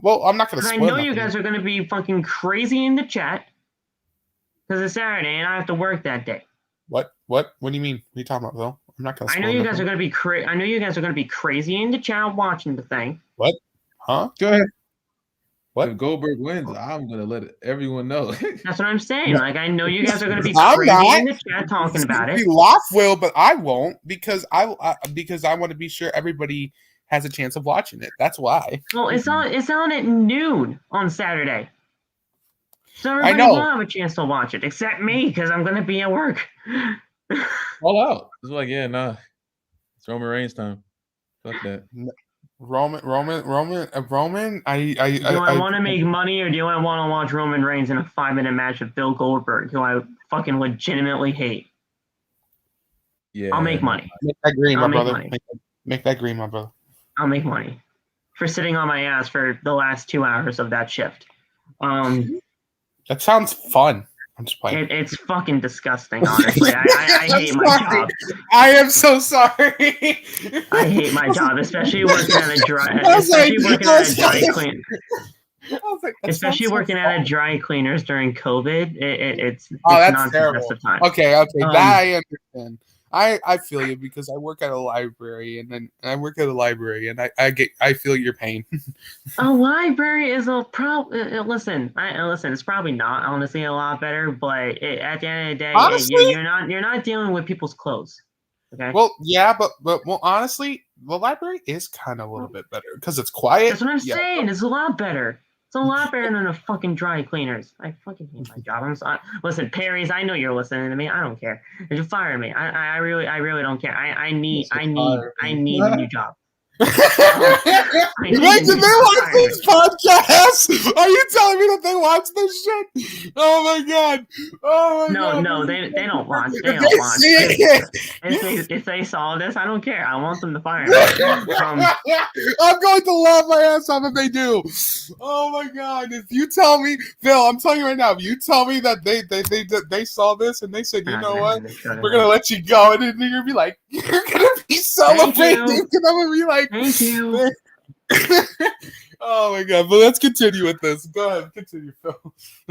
Well, I'm not going to spoil. I know you guys are going to be fucking crazy in the chat because it's Saturday and I have to work that day. What do you mean? What are you talking about, Phil? I'm not going to. I know you guys are going to be I know you guys are going to be crazy in the chat watching the thing. What? Huh? Go ahead. What? If Goldberg wins, I'm going to let everyone know. That's what I'm saying. Like, I know you guys are going to be crazy in the chat talking about it. Loft will, but I won't because I want to be sure everybody has a chance of watching it. That's why. Well, it's on at noon on Saturday. So everybody will have a chance to watch it, except me, because I'm going to be at work. All out. It's like, it's Roman Reigns time. Fuck that. Roman. Do I want to make money, or do I want to watch Roman Reigns in a 5-minute match with Bill Goldberg, who I fucking legitimately hate? Yeah, I'll make money. Make that green, my brother. Make that green, my brother. I'll make money for sitting on my ass for the last 2 hours of that shift. That sounds fun. I'm just playing. It's fucking disgusting, honestly. I hate my job. I am so sorry. I hate my job, especially working at a dry cleaners during COVID. It's that's not terrible. the best of time. Okay, that I understand. I feel you because I work at a library and I feel your pain. A library is a problem. Listen, it's probably not honestly a lot better, but at the end of the day, Honestly? you're not dealing with people's clothes. Okay. Well, yeah, but honestly, the library is kind of a little bit better because it's quiet. That's what I'm saying. It's a lot better. It's a lot better than the fucking dry cleaners. I fucking hate my job. I'm sorry. Listen, Perry's, I know you're listening to me. I don't care. Just fire me. I really don't care. I need a new job. Wait, did they watch these podcasts? Are you telling me that they watch this shit? Oh my god! Oh my god! No, they don't watch. They don't watch. If they saw this, I don't care. I want them to fire me. I'm going to laugh my ass off if they do. Oh my god! If you tell me, Phil, I'm telling you right now, if you tell me that they saw this and they said, you know what, we're gonna let you go, and then you're gonna be like, you're gonna be celebrating, and I'm gonna be like, thank you. Oh my god! But let's continue with this. Go ahead, continue, Phil.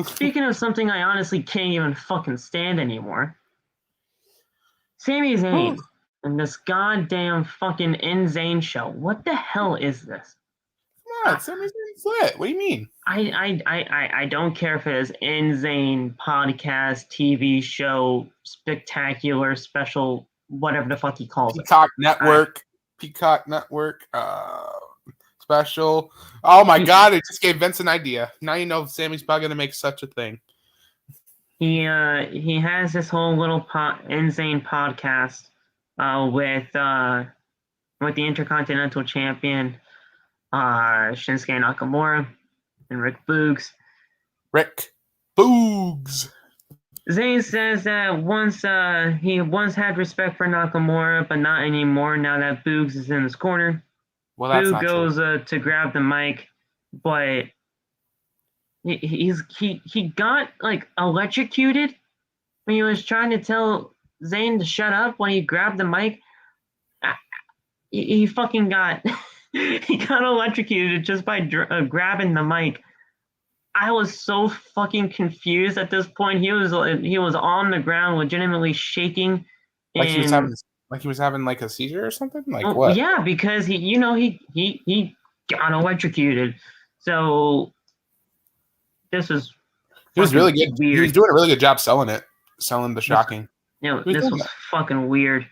Speaking of something I honestly can't even fucking stand anymore, Sami Zayn and this goddamn fucking In-Zayn show. What the hell is this? Come on, Sami Zayn's lit. What do you mean? I don't care if it is In-Zayn podcast, TV show, spectacular, special, whatever the fuck he calls it. Peacock Network, special. Oh my god! It just gave Vince an idea. Now you know Sammy's probably gonna make such a thing. He has this whole little In-Zayn podcast with the Intercontinental Champion Shinsuke Nakamura and Rick Boogs. Zayn says that he once had respect for Nakamura, but not anymore now that Boogs is in his corner. Well, that's Boogs goes to grab the mic, but he got like electrocuted when he was trying to tell Zayn to shut up when he grabbed the mic. He fucking got he got electrocuted just by grabbing the mic. I was so fucking confused at this point. He was on the ground, legitimately shaking. Like he was having like a seizure or something. Like what? Yeah, because he got electrocuted. So this was. He was really good. Weird. He was doing a really good job selling the shocking. This was fucking weird.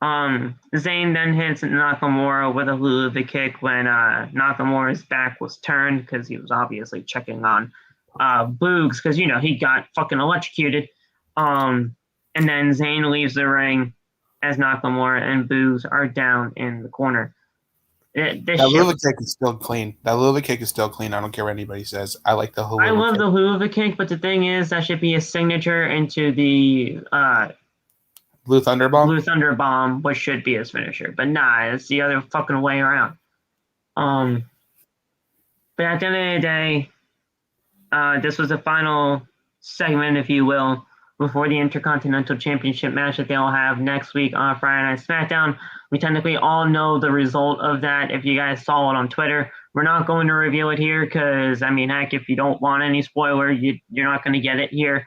Zayn then hits Nakamura with a hula kick when Nakamura's back was turned because he was obviously checking on Boogs because he got fucking electrocuted. And then Zayn leaves the ring as Nakamura and Boogs are down in the corner. That hula kick is still clean. I don't care what anybody says. I like the hula kick. I love the hula kick, but the thing is that should be a signature into the Blue Thunder Bomb, which should be his finisher. But nah, it's the other fucking way around. But at the end of the day, this was the final segment, if you will, before the Intercontinental Championship match that they'll have next week on Friday Night SmackDown. We technically all know the result of that if you guys saw it on Twitter. We're not going to reveal it here because, heck, if you don't want any spoiler, you're not going to get it here.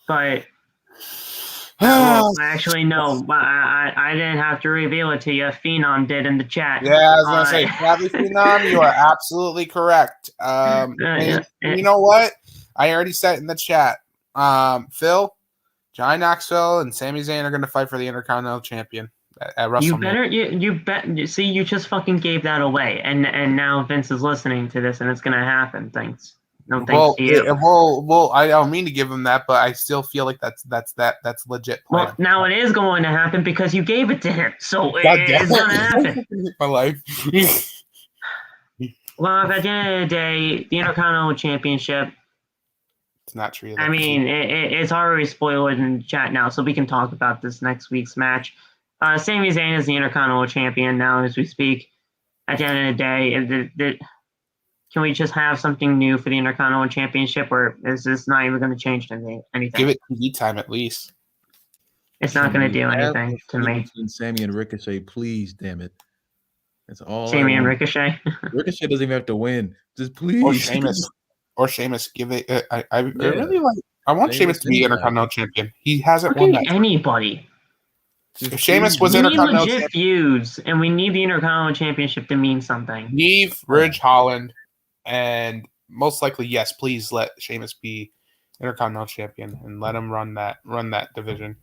But actually, no. I didn't have to reveal it to you. Phenom did in the chat. Yeah, I was going to say, Bradley Phenom, you are absolutely correct. You know what? I already said it in the chat. Phil, Johnny Knoxville, and Sami Zayn are going to fight for the Intercontinental Champion at WrestleMania. You bet. See, you just fucking gave that away, and now Vince is listening to this, and it's going to happen. Thanks. No, thanks to you. Well, I don't mean to give him that, but I still feel like that's legit. Plan. Well, now it is going to happen because you gave it to him, so it's going to happen. My life. Well, at the end of the day, the Intercontinental Championship. It's not true. It's already spoiled in the chat now, so we can talk about this next week's match. Sami Zayn is the Intercontinental Champion now as we speak. At the end of the day, can we just have something new for the Intercontinental Championship, or is this not even going to change anything? Give it TV time at least. It's not going to do anything to me. Sami and Ricochet, please, damn it. That's all. Sami and Ricochet. Ricochet doesn't even have to win. Just please. Or Sheamus. Give it. I really like. I want Sheamus Sheamus to be anybody. Intercontinental Champion. He hasn't won Fucking that. anybody. If Sheamus was We need Intercontinental legit Champion, feuds, and we need the Intercontinental Championship to mean something. leave Ridge Holland, and most likely, yes, please let Sheamus be Intercontinental Champion and let him run that division.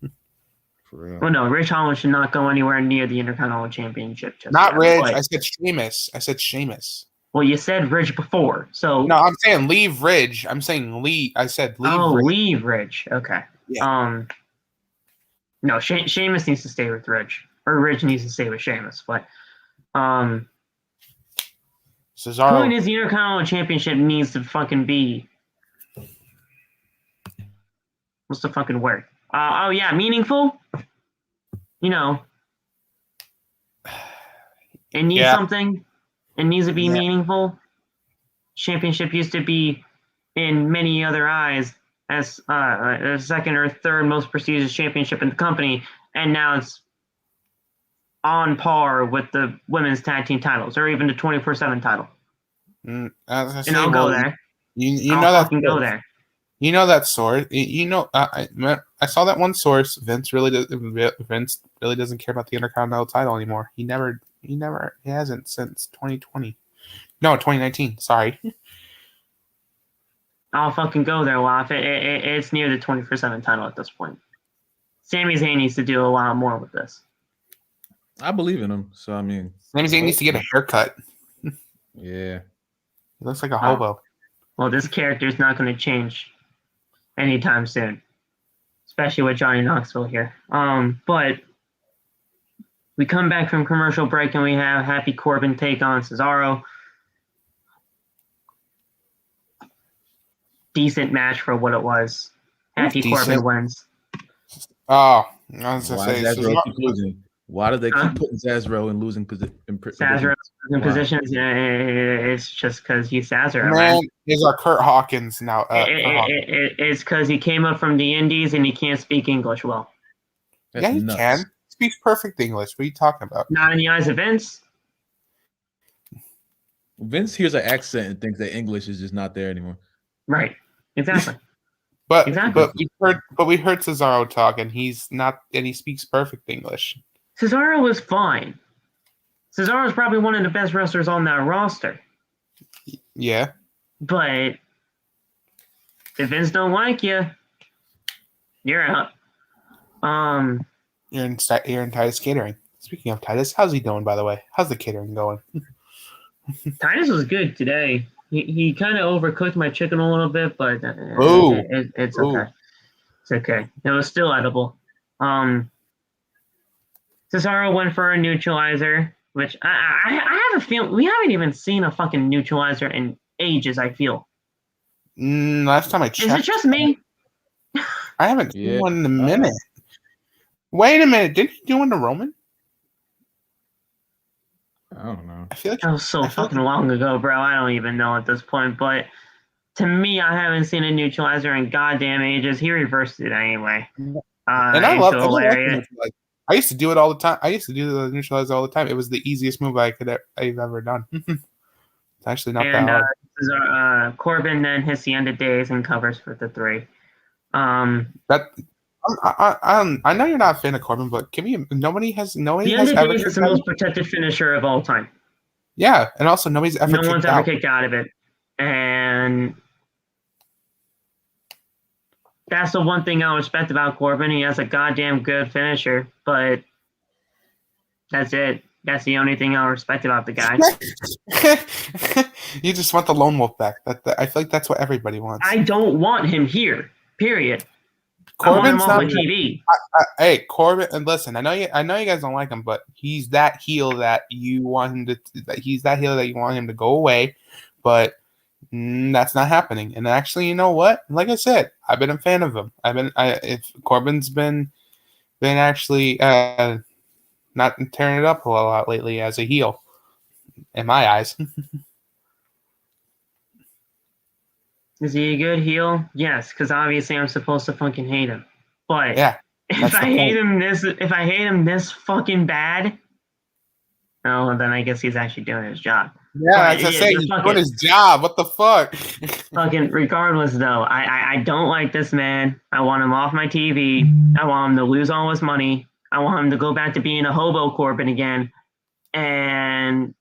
For real. Well, no, Rich Holland should not go anywhere near the Intercontinental Championship. Just Not yet, Ridge. but- I said Sheamus. Well, you said Ridge before, so No, I'm saying leave Ridge. I'm saying leave. I said leave. oh, Ridge. leave Ridge. Okay. Yeah. No, Sheamus needs to stay with Ridge, or Ridge needs to stay with Sheamus. But Cesaro. point is, the Intercontinental Championship needs to fucking be. What's the fucking word? Oh yeah, meaningful. You know, it needs something. It needs to be meaningful. Championship used to be, in many other eyes, as a second or third most prestigious championship in the company, and now it's on par with the women's tag team titles, or even the 24/7 title. And I'll go there. You I'll know that fucking go there. You know that source. You know, I saw that one source. Vince really doesn't care about the Intercontinental title anymore. He hasn't since 2020. No, 2019. Sorry. I'll fucking go there, Loth. It's near the 24/7 title at this point. Sami Zayn needs to do a lot more with this. I believe in him, so I mean, Sami Zayn needs to get a haircut. yeah, He looks like a hobo. Well, this character is not going to change anytime soon, especially with Johnny Knoxville here. But we come back from commercial break and we have Happy Corbin take on Cesaro. Decent match for what it was. Happy Corbin wins. Oh, I was why gonna is say Cesaro keep losing? Why do they keep putting Cesaro in losing position? Cesaro's in positions. It's just because he's Cesaro. Man, he's our Kurt Hawkins now. It's because he came up from the Indies and he can't speak English well. Yeah, he can. He speaks perfect English. What are you talking about? Not in the eyes of Vince. Vince hears an accent and thinks that English is just not there anymore. Right. Exactly. But exactly. we heard Cesaro talk and he's not, and he speaks perfect English. Cesaro was fine. Cesaro is probably one of the best wrestlers on that roster. Yeah. But if Vince don't like you, you're out. You're in Titus Catering. Speaking of Titus, how's he doing, by the way? How's the catering going? Titus was good today. He kind of overcooked my chicken a little bit, but it's okay. It's okay. It was still edible. Cesaro went for a neutralizer, which I have a feeling we haven't even seen a fucking neutralizer in ages, I feel. Last time I checked. Is it just me? I haven't seen one in a minute. Wait a minute. Didn't he do one to Roman? I don't know. I feel like that was so fucking long ago, bro. I don't even know at this point. But to me, I haven't seen a neutralizer in goddamn ages. He reversed it anyway. And I love it. I used to do it all the time. I used to do the neutralizer all the time. It was the easiest move I've ever done. It's actually not that hard. Corbin then hits the end of days and covers for the 3. I know you're not a fan of Corbin, but nobody has ever it's the most protected finisher of all time. Yeah, and also no one's ever kicked out of it, and that's the one thing I respect about Corbin. He has a goddamn good finisher, but that's it. That's the only thing I respect about the guy. You just want the lone wolf back. I feel like that's what everybody wants. I don't want him here. Period. Corbin's I want him on TV. Hey, Corbin, and listen, I know you guys don't like him, but he's that heel that you want him to. He's that heel that you want him to go away, but that's not happening. And actually, you know what? Like I said, I've been a fan of him. If Corbin's been actually not tearing it up a lot lately as a heel, in my eyes. Is he a good heel? Yes, because obviously I'm supposed to fucking hate him. But yeah, if I hate him this fucking bad, oh, then I guess he's actually doing his job. Yeah, that's saying he's doing his job. What the fuck? Fucking regardless, though, I don't like this man. I want him off my TV. I want him to lose all his money. I want him to go back to being a hobo Corbin again. And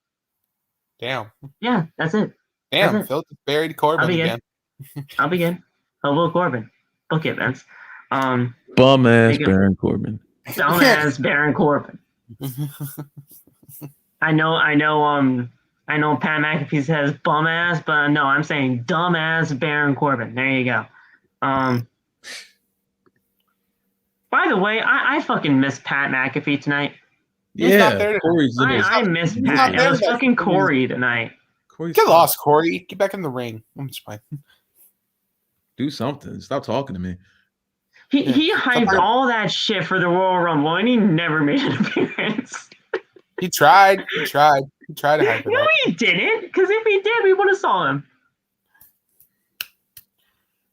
damn. Yeah, that's it. Damn, Phil just buried Corbin again. I'll begin. Hobo Corbin. Book it, Vince. Bum ass Baron Corbin. Dumbass Baron Corbin. I know Pat McAfee says bum ass, but no, I'm saying dumbass Baron Corbin. There you go. By the way, I fucking miss Pat McAfee tonight. Corey's I miss Pat. It was fucking Corey tonight. Get lost, Corey. Get back in the ring. I'm just playing. Do something. Stop talking to me. He hyped all that shit for the Royal Rumble, and he never made an appearance. He tried to hype it. No, he didn't. Because if he did, we would have saw him.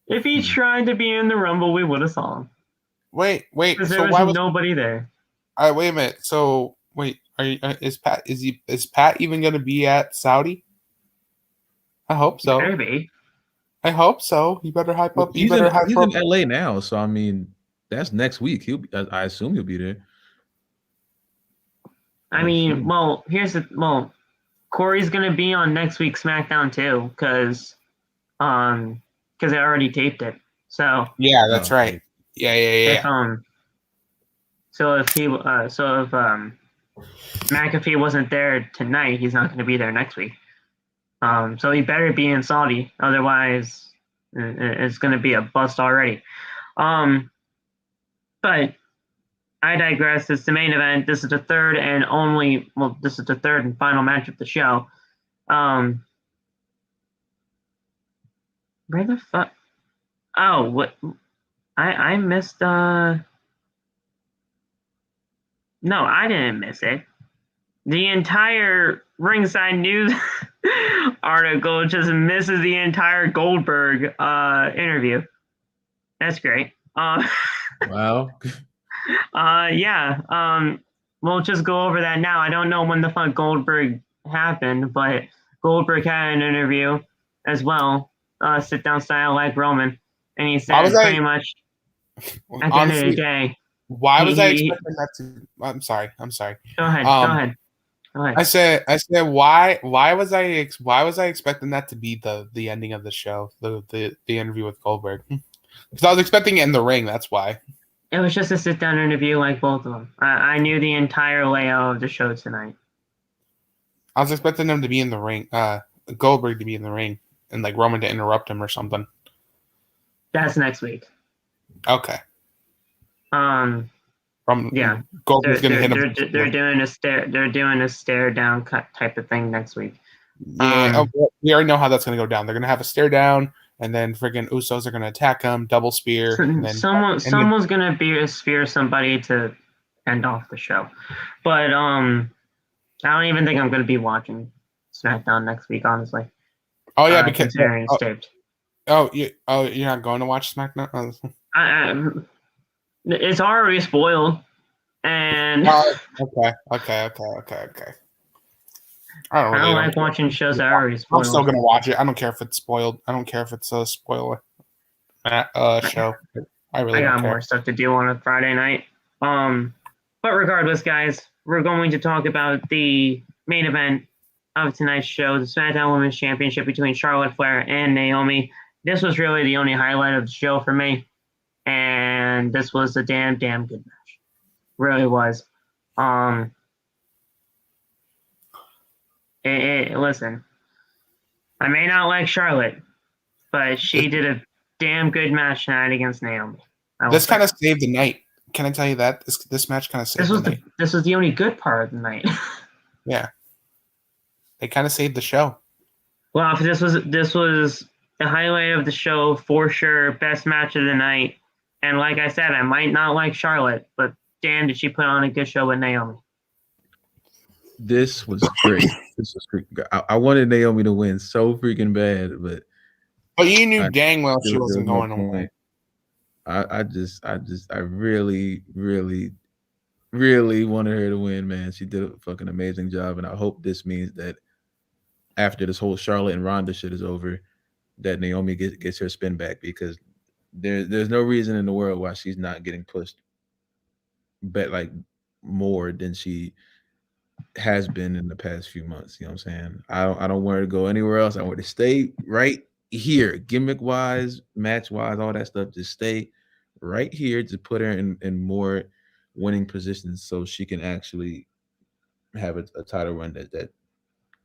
If he tried to be in the Rumble, we would have saw him. Wait. Because there was nobody there. All right, wait a minute. So wait, is Pat even going to be at Saudi? I hope so. Maybe. I hope so. You better hype up. He's in LA now, so I mean, that's next week. I assume he'll be there. I mean, Corey's gonna be on next week's SmackDown too, because they already taped it. So yeah, that's right. Yeah. So if McAfee wasn't there tonight, he's not going to be there next week. So he better be in Saudi, otherwise it's going to be a bust already. But I digress. It's the main event. This is the third and final match of the show. Where the fuck? Oh, what? I missed. No, I didn't miss it. The entire Ringside News article just misses the entire Goldberg interview. That's great. Wow. Yeah. We'll just go over that now. I don't know when the fuck Goldberg happened, but Goldberg had an interview as well, sit down style like Roman, and he said pretty much at the end of the day. Why was I expecting that to? I'm sorry. Go ahead. I said why was I expecting that to be the ending of the show, the interview with Goldberg? Because I was expecting it in the ring. That's why. It was just a sit down interview like both of them. I knew the entire layout of the show tonight. I was expecting them to be in the ring, Goldberg to be in the ring, and like Roman to interrupt him or something. That's next week. Okay. Yeah. Goldberg's gonna hit him. They're doing a stare down cut type of thing next week. Yeah, we already know how that's gonna go down. They're gonna have a stare down, and then friggin' Usos are gonna attack him, double spear. And then, someone's gonna spear somebody to end off the show. But I don't even think I'm gonna be watching SmackDown next week, honestly. Oh yeah, because considering it's taped. You're not going to watch SmackDown? It's already spoiled, and okay. I don't like watching shows that are already spoiled. I'm still gonna watch it. I don't care if it's spoiled. I don't care if it's a spoiler show. I got more stuff to do on a Friday night. But regardless, guys, we're going to talk about the main event of tonight's show, the SmackDown Women's Championship between Charlotte Flair and Naomi. This was really the only highlight of the show for me. And this was a damn good match. Really was. Listen, I may not like Charlotte, but she did a damn good match tonight against Naomi. This kind of saved the night. Can I tell you that? This match kind of saved the night. This was the only good part of the night. Yeah. They kind of saved the show. Well, this was the highlight of the show for sure. Best match of the night. And like I said, I might not like Charlotte, but damn, did she put on a good show with Naomi. This was great. I wanted Naomi to win so freaking bad, but you knew dang well she wasn't going to win. I really, really, really wanted her to win, man. She did a fucking amazing job, and I hope this means that after this whole Charlotte and Ronda shit is over, that Naomi gets her spin back, because there's no reason in the world why she's not getting pushed bet like more than she has been in the past few months. You know what I'm saying? I don't want her to go anywhere else. I want her to stay right here, gimmick wise, match wise, all that stuff. Just stay right here to put her in more winning positions so she can actually have a title run that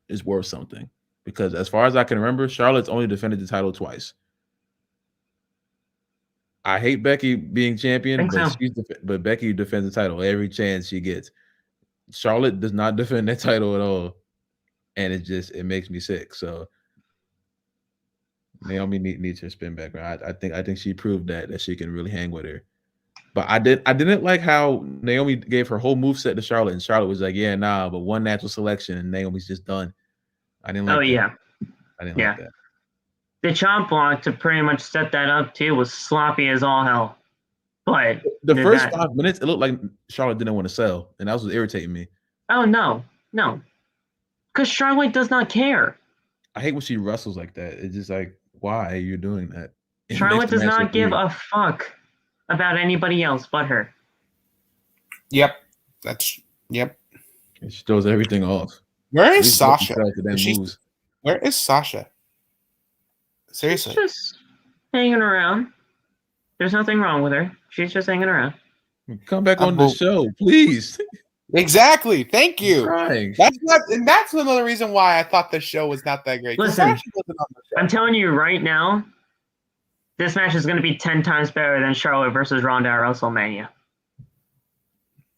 is worth something. Because as far as I can remember, Charlotte's only defended the title twice. I hate Becky being champion, but Becky defends the title every chance she gets. Charlotte does not defend that title at all, and it makes me sick. So Naomi needs her spin back. Right? I think she proved that she can really hang with her. But I didn't like how Naomi gave her whole moveset to Charlotte, and Charlotte was like, "Yeah, nah," but one natural selection, and Naomi's just done. I didn't like that. Yeah. I didn't like that. The chomp block to pretty much set that up too was sloppy as all hell. But the first 5 minutes, it looked like Charlotte didn't want to sell, and that was irritating me. Oh no, because Charlotte does not care. I hate when she wrestles like that. It's just like, why are you doing that? Charlotte does not give a fuck about anybody else but her. Yep. She throws everything off. Where is Sasha? Where is Sasha? Seriously. She's just hanging around. There's nothing wrong with her. She's just hanging around. Come back on the show, please. Exactly. Thank you. Right. That's another reason why I thought the show was not that great. Listen, I'm telling you right now, this match is going to be 10 times better than Charlotte versus Ronda at WrestleMania.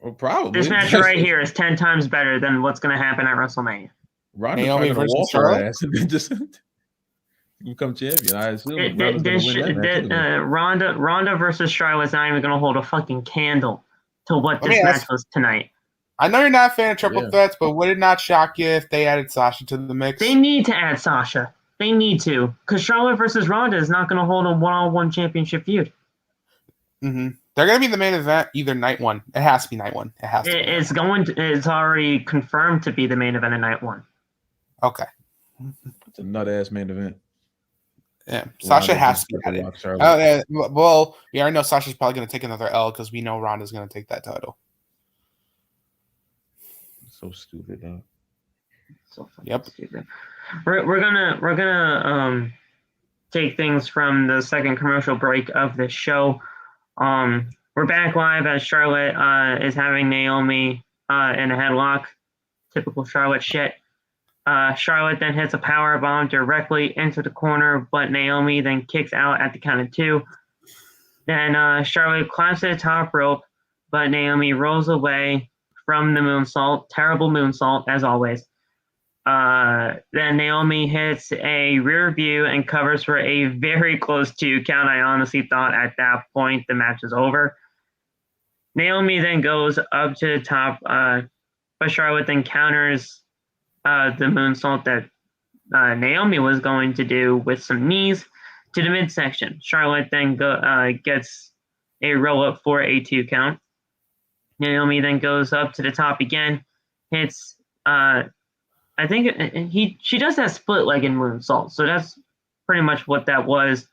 Well, probably. This match right here is 10 times better than what's going to happen at WrestleMania. Ronda Naomi versus Charlotte and just become champion. I assume Ronda versus Charlotte's not even going to hold a fucking candle to what this match was tonight. I know you're not a fan of triple threats, but would it not shock you if they added Sasha to the mix? They need to add Sasha. They need to, because Charlotte versus Ronda is not going to hold a one-on-one championship feud. Mm-hmm. They're going to be the main event either night one. It has to be night one. It's already confirmed to be the main event of night one. Okay. It's a nut-ass main event. Yeah, Sasha has to be added. Well, we already know Sasha's probably going to take another L because we know Ronda's going to take that title. So stupid, though. So fucking stupid. We're gonna take things from the second commercial break of the show. We're back live as Charlotte is having Naomi in a headlock. Typical Charlotte shit. Charlotte then hits a power bomb directly into the corner, but Naomi then kicks out at the count of 2. Then Charlotte climbs to the top rope, but Naomi rolls away from the moonsault. Terrible moonsault, as always. Then Naomi hits a rear view and covers for a very close 2 count. I honestly thought at that point the match is over. Naomi then goes up to the top, but Charlotte then counters the moonsault that Naomi was going to do with some knees to the midsection. Charlotte then gets a roll up for a 2 count. Naomi then goes up to the top again, hits. I think she does that split leg in moonsault, so that's pretty much what that was.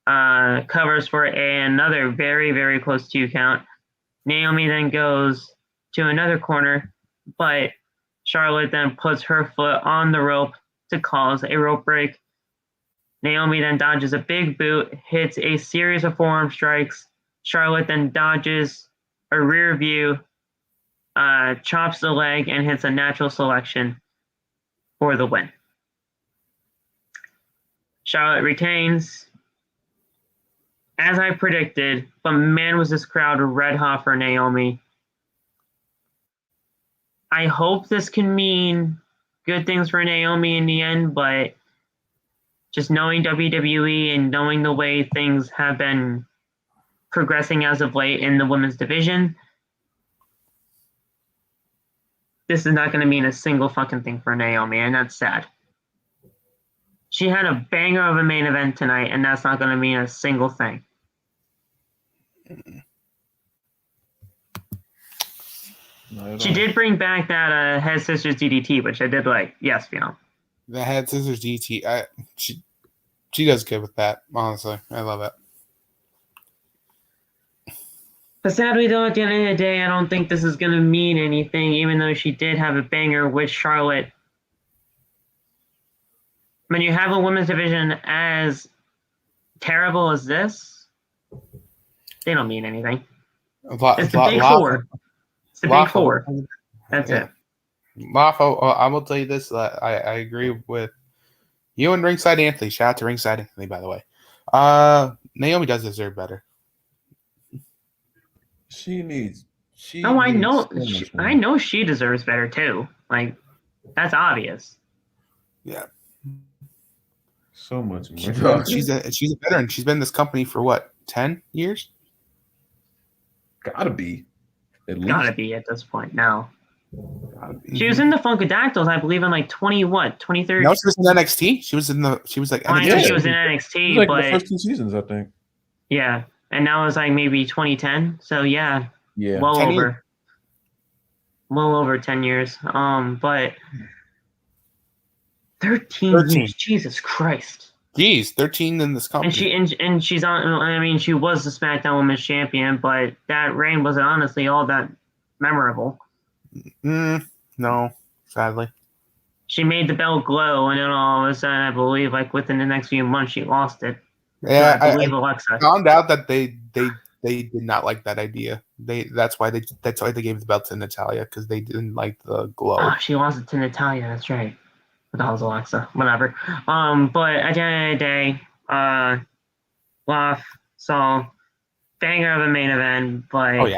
Covers for another very, very close 2 count. Naomi then goes to another corner, but Charlotte then puts her foot on the rope to cause a rope break. Naomi then dodges a big boot, hits a series of forearm strikes. Charlotte then dodges a rear view, chops the leg, and hits a natural selection for the win. Charlotte retains, as I predicted, but man was this crowd red hot for Naomi. I hope this can mean good things for Naomi in the end, but just knowing WWE and knowing the way things have been progressing as of late in the women's division, this is not going to mean a single fucking thing for Naomi, and that's sad. She had a banger of a main event tonight, and that's not going to mean a single thing. She did bring back that Head Sisters DDT, which I did like. Yes, you know. The head scissors DT. She does good with that. Honestly, I love it. But sadly, though, at the end of the day, I don't think this is going to mean anything, even though she did have a banger with Charlotte. When you have a women's division as terrible as this, they don't mean anything. It's the big four. It's the big four. That's it. Lawful, I will tell you this. I agree with you and Ringside Anthony. Shout out to Ringside Anthony, by the way. Naomi does deserve better. She needs. I know. I know she deserves better too. Like, that's obvious. Yeah. So much more. She's a veteran. She's been in this company for what, 10 years? Gotta be. Gotta be at this point now. She was in the Funkadactyls, I believe, in like 2013. No, she was in NXT. She was like I know she was in NXT, like the first 2 seasons, I think. Yeah, and now it's like maybe 2010. So yeah, well over 10 years. But 13 years, Jesus Christ. Jeez, 13 in this company. And she's on. I mean, she was the SmackDown Women's Champion, but that reign wasn't honestly all that memorable. No, sadly. She made the belt glow, and then all of a sudden, I believe, like within the next few months, she lost it. Yeah, I believe Alexa found out that they did not like that idea. That's why they gave the belt to Natalya, because they didn't like the glow. Oh, she lost it to Natalya. That's right. What the hell's Alexa? Whatever. But at the end of the day, Loth saw banger of a main event, but oh yeah.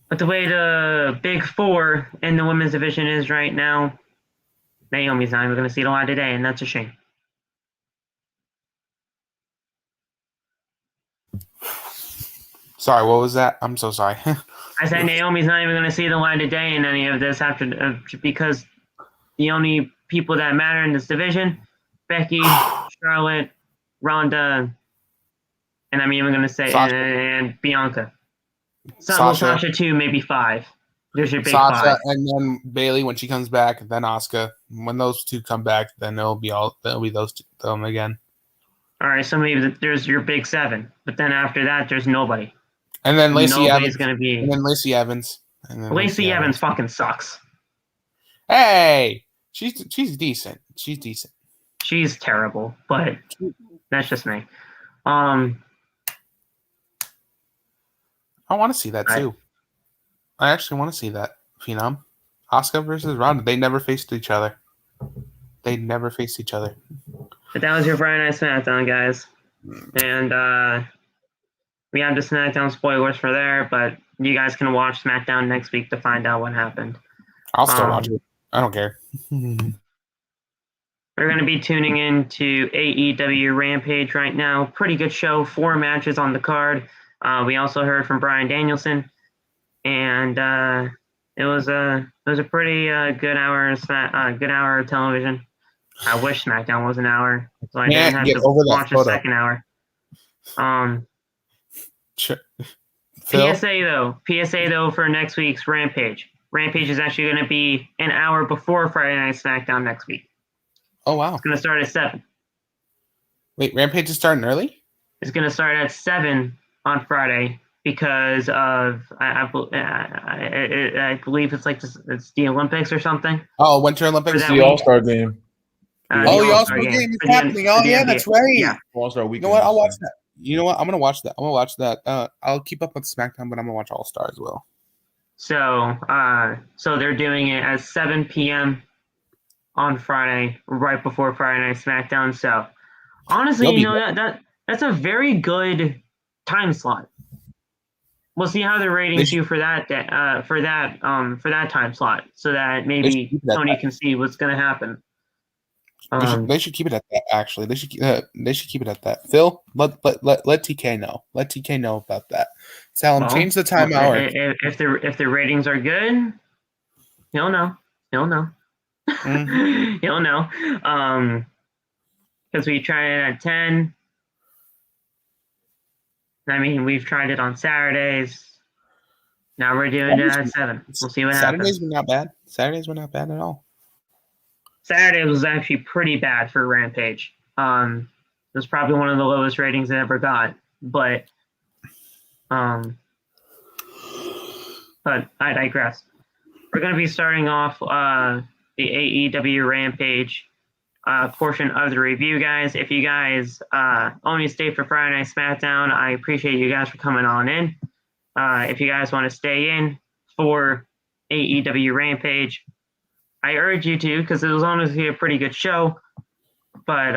But the way the big four in the women's division is right now, Naomi's not even going to see the light today, and that's a shame. Sorry, what was that? I'm so sorry. I said Naomi's not even going to see the light of day in any of this because the only people that matter in this division, Becky, Charlotte, Ronda, and I'm even going to say and Bianca. Sasha 2, maybe 5. There's your big Sasha, 5. and then Bayley when she comes back, then Asuka. When those 2 come back, then they'll be those 2 again. All right, so maybe there's your big 7, but then after that, there's nobody. And then Lacey Evans. Going to be. And then Lacey Evans. Lacey Evans fucking sucks. Hey, she's decent. She's decent. She's terrible, but that's just me. I want to see that too. I actually want to see that. Phenom. Asuka versus Ronda. They never faced each other. But that was your Friday Night SmackDown, guys. And we have the SmackDown spoilers for there, but you guys can watch SmackDown next week to find out what happened. I'll still watch it. I don't care. We're going to be tuning in to AEW Rampage right now. Pretty good show. 4 matches on the card. We also heard from Bryan Danielson, and it was a pretty good hour of television. I wish SmackDown was an hour, so I didn't have to watch a second hour. PSA though for next week's Rampage. Rampage is actually going to be an hour before Friday Night SmackDown next week. Oh wow! It's going to start at 7. Wait, Rampage is starting early? It's going to start at 7 on Friday because of I believe it's like it's the Olympics or something. Oh, Winter Olympics. The All-Star game. The All-Star game is happening. Oh yeah, that's right. Yeah. All-Star weekend. You know what? I'll watch that. You know what? I'm gonna watch that. I'll keep up with SmackDown, but I'm gonna watch All-Star as well. So they're doing it at 7 p.m. on Friday, right before Friday Night SmackDown. So honestly, that's a very good time slot. We'll see how the ratings do for that time slot, so that maybe Tony can see what's going to happen. They should keep it at that. Actually, they should keep it at that. Phil, let TK know. Let TK know about that. Tell him change the time hour. If the ratings are good, he'll know. He'll know. He'll know. Because we tried it at 10. I mean, we've tried it on Saturdays. Now we're doing it at 7. We'll see what happens. Saturdays were not bad. Saturdays were not bad at all. Saturday was actually pretty bad for Rampage. It was probably one of the lowest ratings it ever got. But I digress. We're going to be starting off the AEW Rampage portion of the review, guys. If you guys only stay for Friday Night SmackDown, I appreciate you guys for coming on in. If you guys want to stay in for AEW Rampage, I urge you to, because it was honestly a pretty good show. But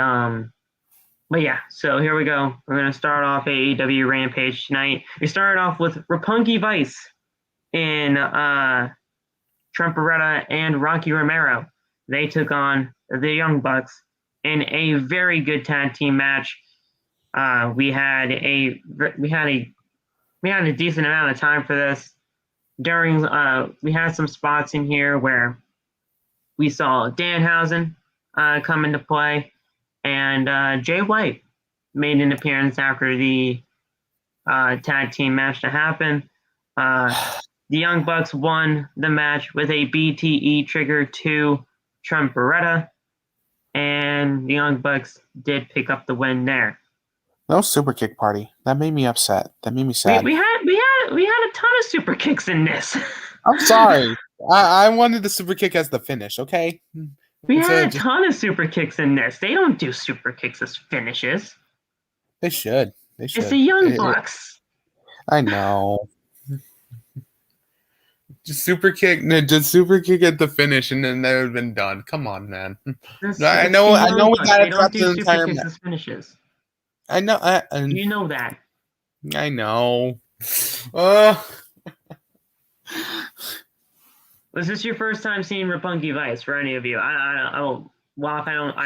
yeah, so here we go. We're going to start off AEW Rampage tonight. We started off with Roppongi Vice in Trent Beretta and Rocky Romero. They took on the Young Bucks in a very good tag team match. We had a decent amount of time for this. During we had some spots in here where we saw Danhausen come into play, and Jay White made an appearance after the tag team match to happen. The Young Bucks won the match with a BTE trigger to Trent Beretta, and the Young Bucks did pick up the win there. No super kick party. That made me upset. That made me sad. We had a ton of super kicks in this. I'm sorry. I wanted the super kick as the finish. Okay. We had a ton of super kicks in this. They don't do super kicks as finishes. They should. It's the Young Bucks. I know. Just super kick at the finish, and then that would have been done. Come on, man. I know. We got to drop the entire match. Finishes. I know. You know that. I know. Was this your first time seeing Roppongi Vice for any of you? I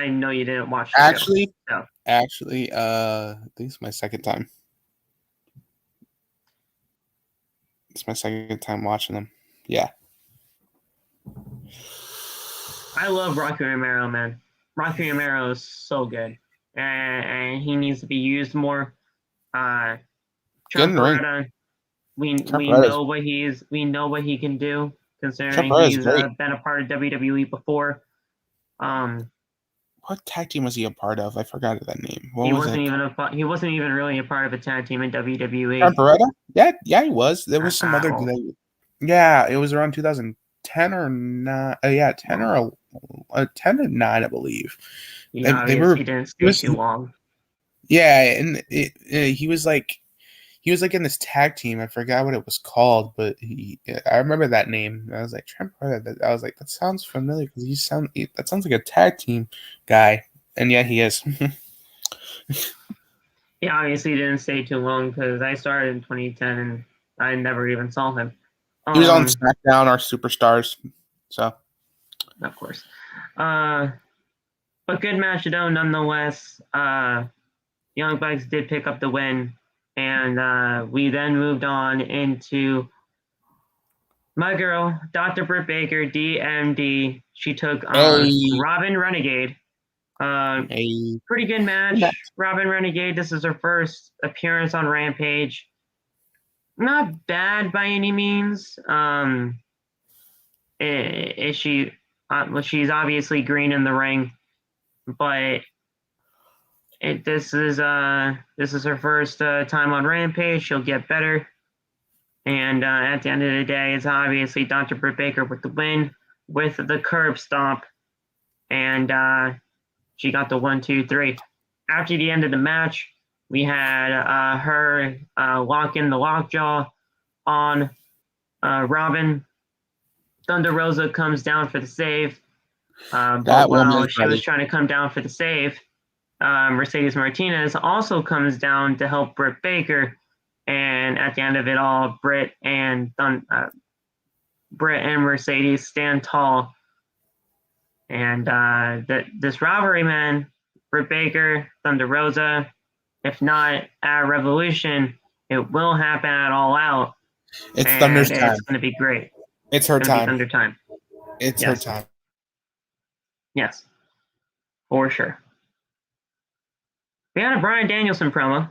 know you didn't watch the Actually, show, so. Actually, I think it's my second time. It's my second time watching them. Yeah. I love Rocky Romero, man. Rocky Romero is so good. And he needs to be used more. Trent Beretta, we know what he can do, considering he's been a part of WWE before. What tag team was he a part of? I forgot that name. He wasn't even really a part of a tag team in WWE. Trent Beretta? Yeah, he was. There was some other. Yeah, it was around 2010 or 9. 10 or 9, I believe. Yeah, he didn't stay too long. Yeah, and he was like in this tag team. I forgot what it was called, but I remember that name. I was like, Trent Beretta. I was like, that sounds familiar because that sounds like a tag team guy, and yeah, he is. He obviously didn't stay too long because I started in 2010 and I never even saw him. He was on SmackDown, our Superstars. So, of course. But good match though, nonetheless. Young Bucks did pick up the win, and we then moved on into my girl, Dr. Britt Baker, D.M.D. She took on Robyn Renegade. Pretty good match. Robyn Renegade, this is her first appearance on Rampage. Not bad by any means. She's obviously green in the ring, but this is her first time on Rampage. She'll get better, and at the end of the day, it's obviously Dr. Britt Baker with the win with the curb stomp, and she got the 1, 2, 3. After the end of the match, we had her lock in the lockjaw on Robyn. Thunder Rosa comes down for the save. But while she was trying to come down for the save, Mercedes Martinez also comes down to help Britt Baker. And at the end of it all, Britt and Mercedes stand tall. And this rivalry, man, Britt Baker, Thunder Rosa, if not at Revolution, it will happen at All Out. It's Thunder's time. It's going to be great. It's her time. Thunder time. It's her time. Yes, for sure. We had a Bryan Danielson promo,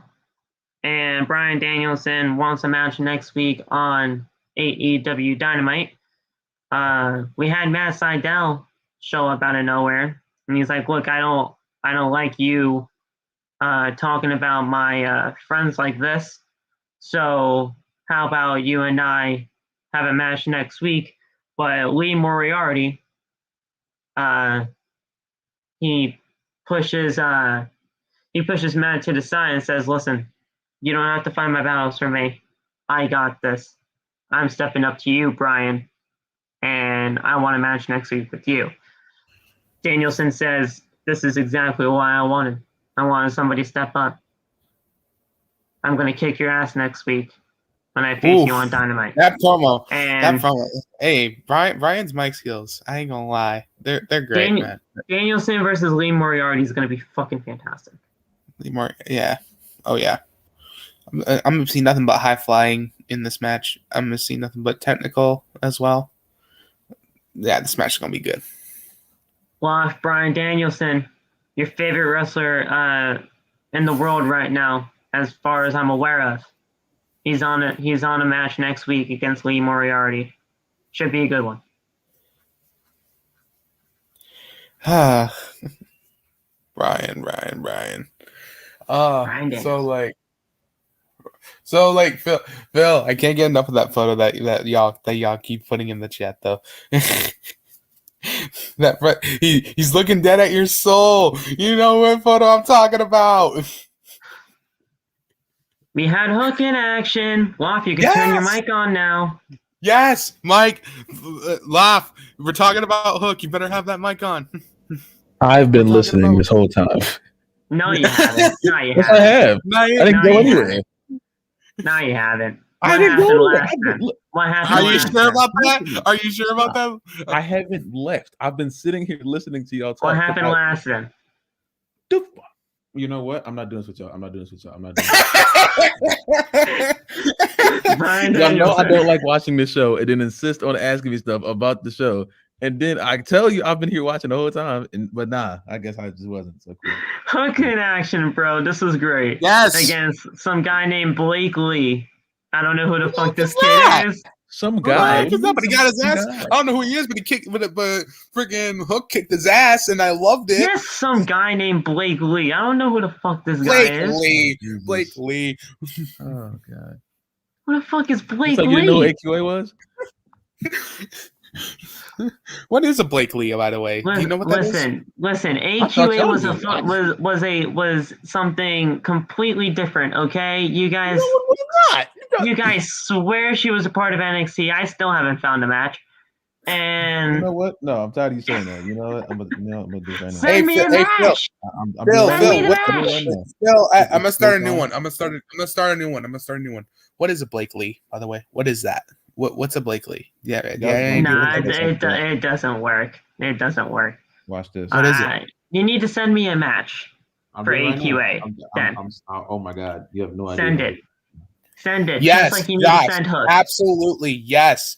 and Bryan Danielson wants a match next week on AEW Dynamite. We had Matt Sydal show up out of nowhere, and he's like, "Look, I don't like you talking about my friends like this. So how about you and I have a match next week?" But Lee Moriarty, he pushes Matt to the side and says, "Listen, you don't have to fight my battles for me. I got this. I'm stepping up to you, Brian, and I want a match next week with you." Danielson says, "This is exactly what I wanted. I wanted somebody to step up. I'm going to kick your ass next week when I face you on Dynamite." That promo. And Hey, Brian's mic skills. I ain't gonna lie. They're great, man. Danielson versus Lee Moriarty is going to be fucking fantastic. Yeah. Oh, yeah. I'm going to see nothing but high flying in this match. I'm going to see nothing but technical as well. Yeah, this match is going to be good. Well, if Bryan Danielson, your favorite wrestler in the world right now, as far as I'm aware of, he's on a match next week against Lee Moriarty. Should be a good one. Brian. Bryan So like Phil, I can't get enough of that photo that y'all keep putting in the chat though. He's looking dead at your soul. You know what photo I'm talking about. We had Hook in action. Loth, you can turn your mic on now. Yes, Mike. Laugh. We're talking about Hook. You better have that mic on. I've been listening this whole time. No, you haven't. No, you Yes, haven't. I have. I didn't go anywhere. No, you haven't. I didn't go anywhere. What happened? Are you sure about that? Are you sure about that? I haven't left. I've been sitting here listening to y'all talk. What happened last then? You know what? I'm not doing this with y'all. I'm not doing this. Y'all know I don't like watching this show and then insist on asking me stuff about the show. And then I tell you I've been here watching the whole time. But nah, I guess I just wasn't so cool. Hook in action, bro. This was great. Yes. Against some guy named Blake Lee. I don't know who the fuck this kid is. Some guy. But he got his ass. I don't know who he is, but but freaking Hook kicked his ass, and I loved it. Yes, some guy named Blake Lee. I don't know who the fuck this guy is. Blake Lee. Oh god. Who the fuck is Blake Lee? You know who AQA was? What is a Blake Lee, by the way? Do you know what that is? Listen. AQA was something completely different. Okay, you guys. No, it was not. You guys swear she was a part of NXT. I still haven't found a match. And you know what? No, I'm tired of you saying that. You know what? I'm gonna do it right now. Send me a match. Phil, I'm gonna start a new one. I'm gonna start a new one. What is a Blake Lee, by the way? What is that? What's a Blake Lee? Yeah. Nah, it doesn't work. It doesn't work. Watch this. What is it? You need to send me a match for AQA. Oh my god, you have no idea. Send it. Yes, just like you need to send Hook. Absolutely, yes.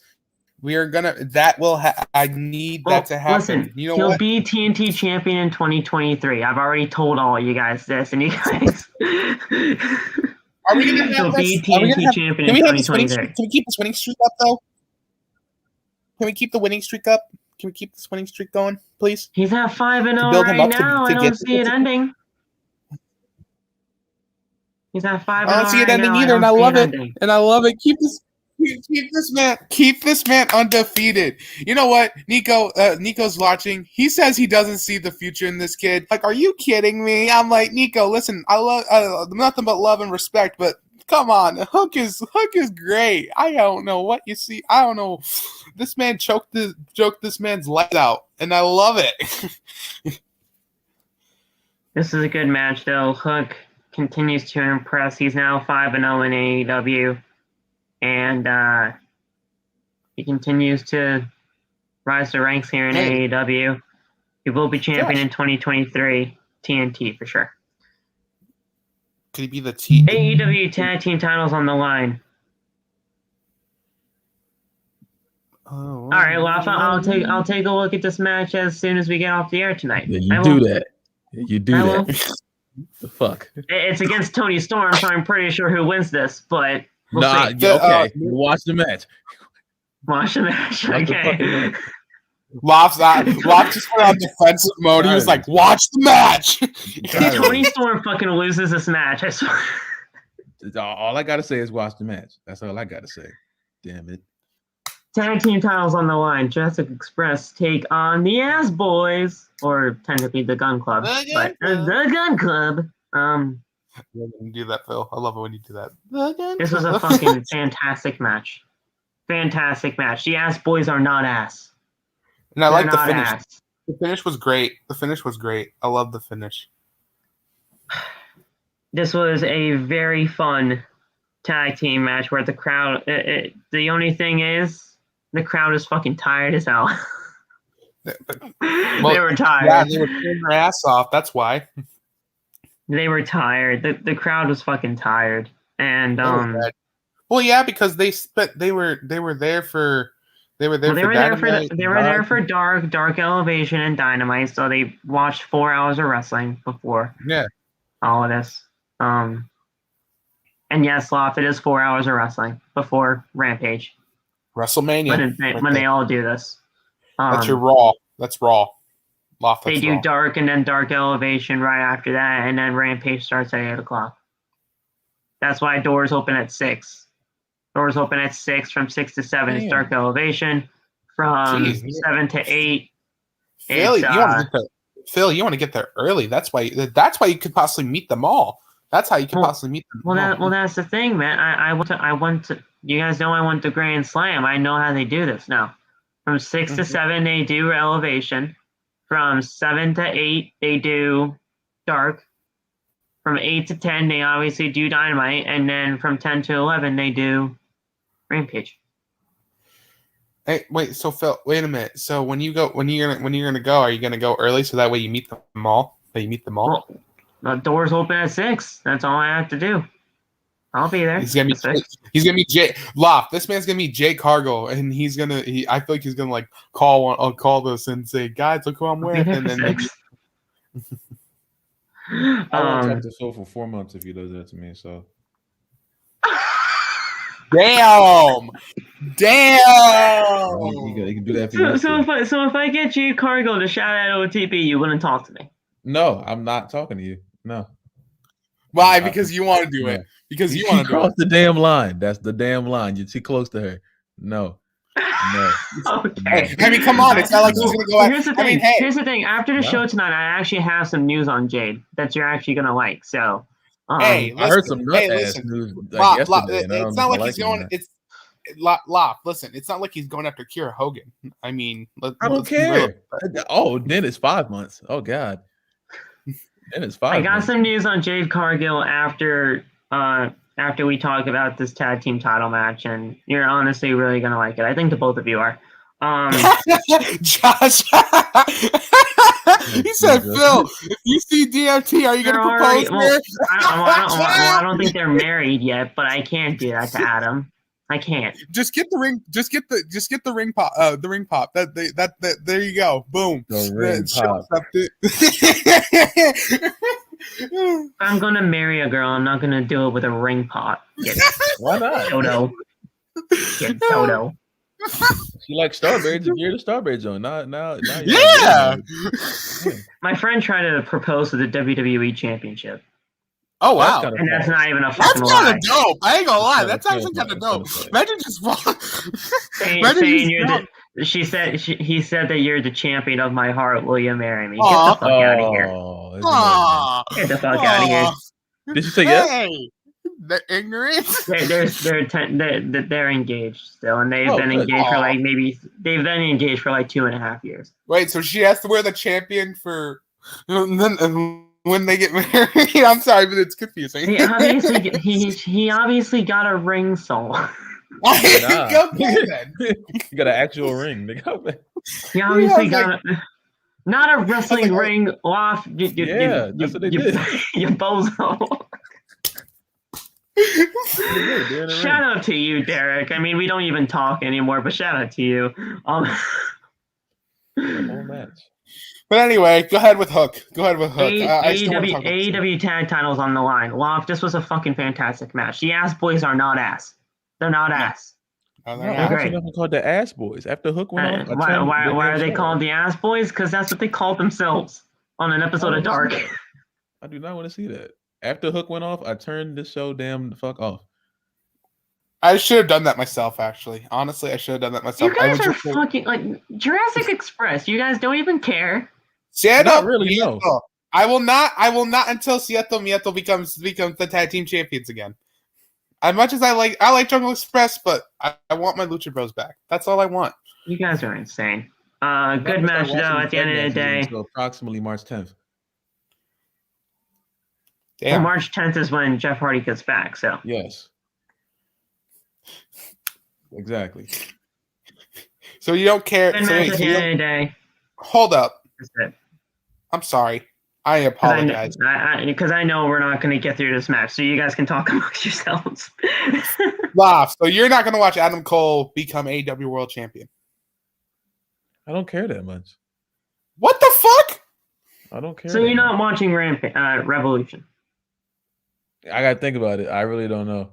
We are gonna. That will. I need that to happen. Listen, you know he'll what? be TNT champion in 2023. I've already told all you guys this, and you guys. Are we gonna have be TNT champion in 2023? Can we keep this winning streak up, though? Can we keep the winning streak up? Can we keep this winning streak going, please? He's at 5-0 right now. I don't see it ending. He's at 5-0. I don't see it ending either, and I love it. And I love it. Keep this man undefeated. You know what, Nico's watching. He says he doesn't see the future in this kid. Like, are you kidding me? I'm like, Nico, listen, I love nothing but love and respect, but come on, Hook is great. I don't know what you see. I don't know. This man choked this man's lights out, and I love it. This is a good match, though. Hook continues to impress. He's now 5-0 in AEW. And he continues to rise the ranks here in AEW. He will be champion in 2023, TNT for sure. Could he be the AEW tag team titles on the line. All right, well, I'll take a look at this match as soon as we get off the air tonight. Yeah, you do that. The fuck? It's against Tony Storm, so I'm pretty sure who wins this, but we'll see. Okay. Watch the match. Watch the match. Okay. Loft just went on defensive mode. He was like, "Watch the match." Tony Storm fucking loses this match. I swear. All I gotta say is watch the match. That's all I gotta say. Damn it. Tag team titles on the line. Jurassic Express take on the Ass Boys, or technically the Gun Club. The Gun Club. When you do that, Phil. I love it when you do that. This was a fucking fantastic match. Fantastic match. The Ass Boys are not ass. And I like the They're not finish. ass. The finish was great. I love the finish. This was a very fun tag team match where the crowd. The only thing is, the crowd is fucking tired as hell. They were tired. Yeah, they were pulling their ass off. That's why. They were tired. The crowd was fucking tired. And well, yeah, because they were there for Dark Elevation and Dynamite, so they watched 4 hours of wrestling before all of this. And yes, Loft, it is 4 hours of wrestling before Rampage. WrestleMania. When they all do this. That's your Raw. That's Raw. Loft, they do Raw. Dark and then Dark Elevation right after that, and then Rampage starts at 8 o'clock. That's why doors open at 6. Doors open at 6. From 6 to 7 is Dark Elevation. From 7 to 8, Phil, you want to get there early. That's why you could possibly meet them all. That's how you could possibly meet them. Well, that's the thing, man. I want to. You guys know I want the Grand Slam. I know how they do this now. From 6 to 7, they do Elevation. From 7 to 8, they do Dark. From 8 to 10, they obviously do Dynamite, and then from 10 to 11, they do Rampage. Hey, wait. So Phil, wait a minute. So when you're gonna go, are you gonna go early so that way you meet them all? Well, the doors open at 6. That's all I have to do. I'll be there. He's gonna be Jay Loft. This man's gonna be Jay Cargill, and I feel like he's gonna like call this and say, "Guys, look who I'm with," and then maybe. I won't talk to Phil for 4 months if he does that to me. So. Damn! He can do that for so if I get you Cargill to shout at OTP, you wouldn't talk to me. No, I'm not talking to you. No. Why? Because you want to do it. Because you want to cross the damn line. That's the damn line. You're too close to her. No. Okay. I mean, come on. It's not like he's gonna go. Here's the thing. Here's the thing. After the show tonight, I actually have some news on Jade that you're actually gonna like. So, hey, I heard some nut-ass news yesterday. It's not like he's going. It's Lop. Listen, it's not like he's going after Kira Hogan. I mean, I don't care. Then it's 5 months. Oh God. Then it's 5 months. I got some news on Jade Cargill after we talk about this tag team title match, and you're honestly really gonna like it. I think the both of you are. Josh, he said, "Phil, if you see D.M.D, are you gonna propose?" I don't think they're married yet, but I can't do that to Adam. I can't. Just get the ring. Just get the ring pop. The ring pop. That. There you go. Boom. The ring pop. I'm gonna marry a girl. I'm not gonna do it with a ring pop. Why not? Dodo. Get Dodo. She likes Starbirds. You're the Starbird zone. Now. Yeah. My friend tried to propose to the WWE Championship. Oh wow! And that's not even a fucking lie. That's kind of dope. I ain't gonna lie. That's actually kind of dope. Imagine just he said that you're the champion of my heart. Will you marry me? Get the fuck out of here. Get the fuck out of here. Did you say yes? Hey, the ignorance. They're engaged still, and they've been engaged for like they've been engaged for like 2.5 years. Wait, so she has to wear the champion for when they get married? I'm sorry, but it's confusing. He obviously got a ring soul. Go then. You got an actual ring. He obviously got not a wrestling ring off. That's what they did. You bozo. Shout out to you, Derek. I mean, we don't even talk anymore, but shout out to you. Match. But anyway, go ahead with Hook. AEW tag titles on the line. Loft, this was a fucking fantastic match. The Ass Boys are not ass. They're not ass. No, No, they're I not. watched Great. something called the Ass Boys. After Hook went off, I Why, turned why, the why damn are they show called off. the Ass Boys? Because that's what they called themselves on an I episode don't of want to see Dark. that. I do not want to see that. After Hook went off, I turned the show damn the fuck off. I should have done that myself. Actually, honestly, I should have done that myself. You I guys was are just fucking like Jurassic Express. You guys don't even care. Stand Not up, really, Mieto. no. I will not until Seattle Mieto becomes the tag team champions again. As much as I like Jungle Express, but I want my Lucha Bros back. That's all I want. You guys are insane. I'm not Good gonna start match though. watching At the end of the matches day, until approximately March 10th. well, Damn. March 10th is when Jeff Hardy gets back. So Yes. Exactly. So you don't care. good So, match wait, at so the you end don't, of the day. hold up. That's it. I'm sorry. I apologize. Because I know we're not going to get through this match, so you guys can talk amongst yourselves. Laugh. So you're not going to watch Adam Cole become AEW World Champion? I don't care that much. What the fuck? I don't care. So that you're not much. watching Revolution? I gotta think about it. I really don't know.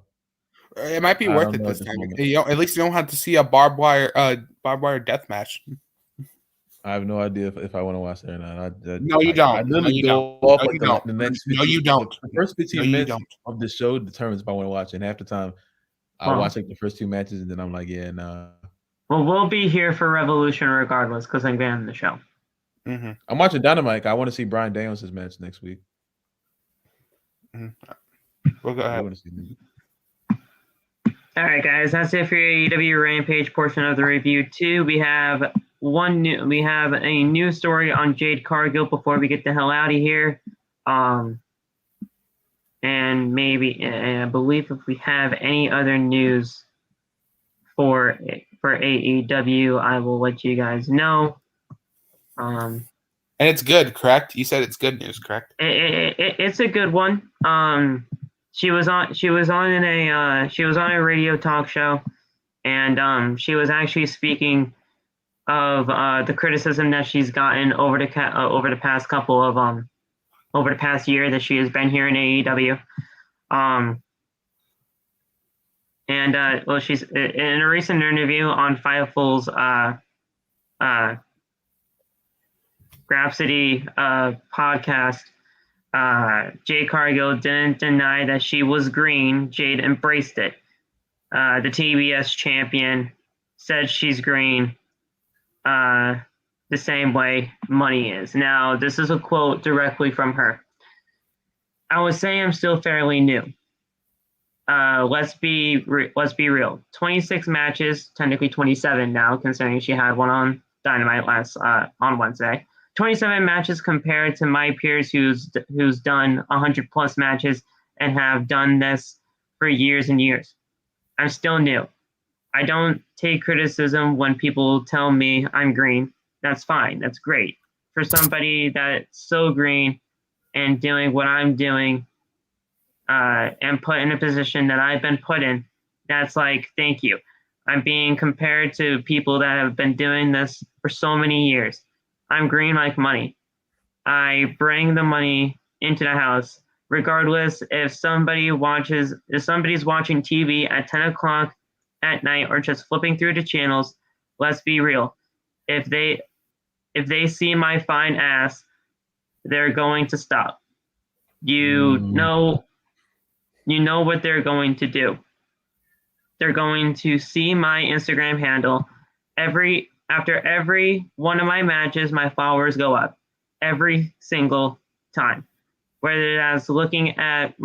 It might be I worth don't it know this at this time. moment. At least you don't have to see a barbed wire death match. I have no idea if I want to watch that or not. No, you don't. I literally No, you go don't. off No, like you the, don't. the next 15, No, you don't. The first 15 No, you minutes don't. of the show determines if I want to watch it. And half the time, I Wow. watch like the first two matches, and then I'm like, yeah, nah. Well, we'll be here for Revolution regardless because I'm getting the show. Mm-hmm. I'm watching Dynamite. I want to see Bryan Danielson's match next week. Mm-hmm. We'll go I ahead. want to see him. All right, guys, that's it for your AEW Rampage portion of the review. We have a new story on Jade Cargill before we get the hell out of here. And maybe I believe if we have any other news for AEW, I will let you guys know. And it's good, correct? You said it's good news, correct? It's a good one. She was on a radio talk show, and she was actually speaking of the criticism that she's gotten over the past year that she has been here in AEW. She's in a recent interview on Fightful's Grapsity podcast. Jade Cargill didn't deny that she was green. Jade embraced it. The TBS champion said she's green the same way money is. Now, this is a quote directly from her. I would say I'm still fairly new. Let's be real. 26 matches, technically 27 now, considering she had one on Dynamite on Wednesday. 27 matches compared to my peers who's done 100 plus matches and have done this for years and years. I'm still new. I don't take criticism when people tell me I'm green. That's fine. That's great. For somebody that's so green and doing what I'm doing and put in a position that I've been put in, that's like, thank you. I'm being compared to people that have been doing this for so many years. I'm green like money. I bring the money into the house, regardless if somebody's watching TV at 10 o'clock at night or just flipping through the channels. Let's be real. If they see my fine ass, they're going to stop. You know what they're going to do. They're going to see my Instagram handle. After every one of my matches, my followers go up every single time. Whether that's looking at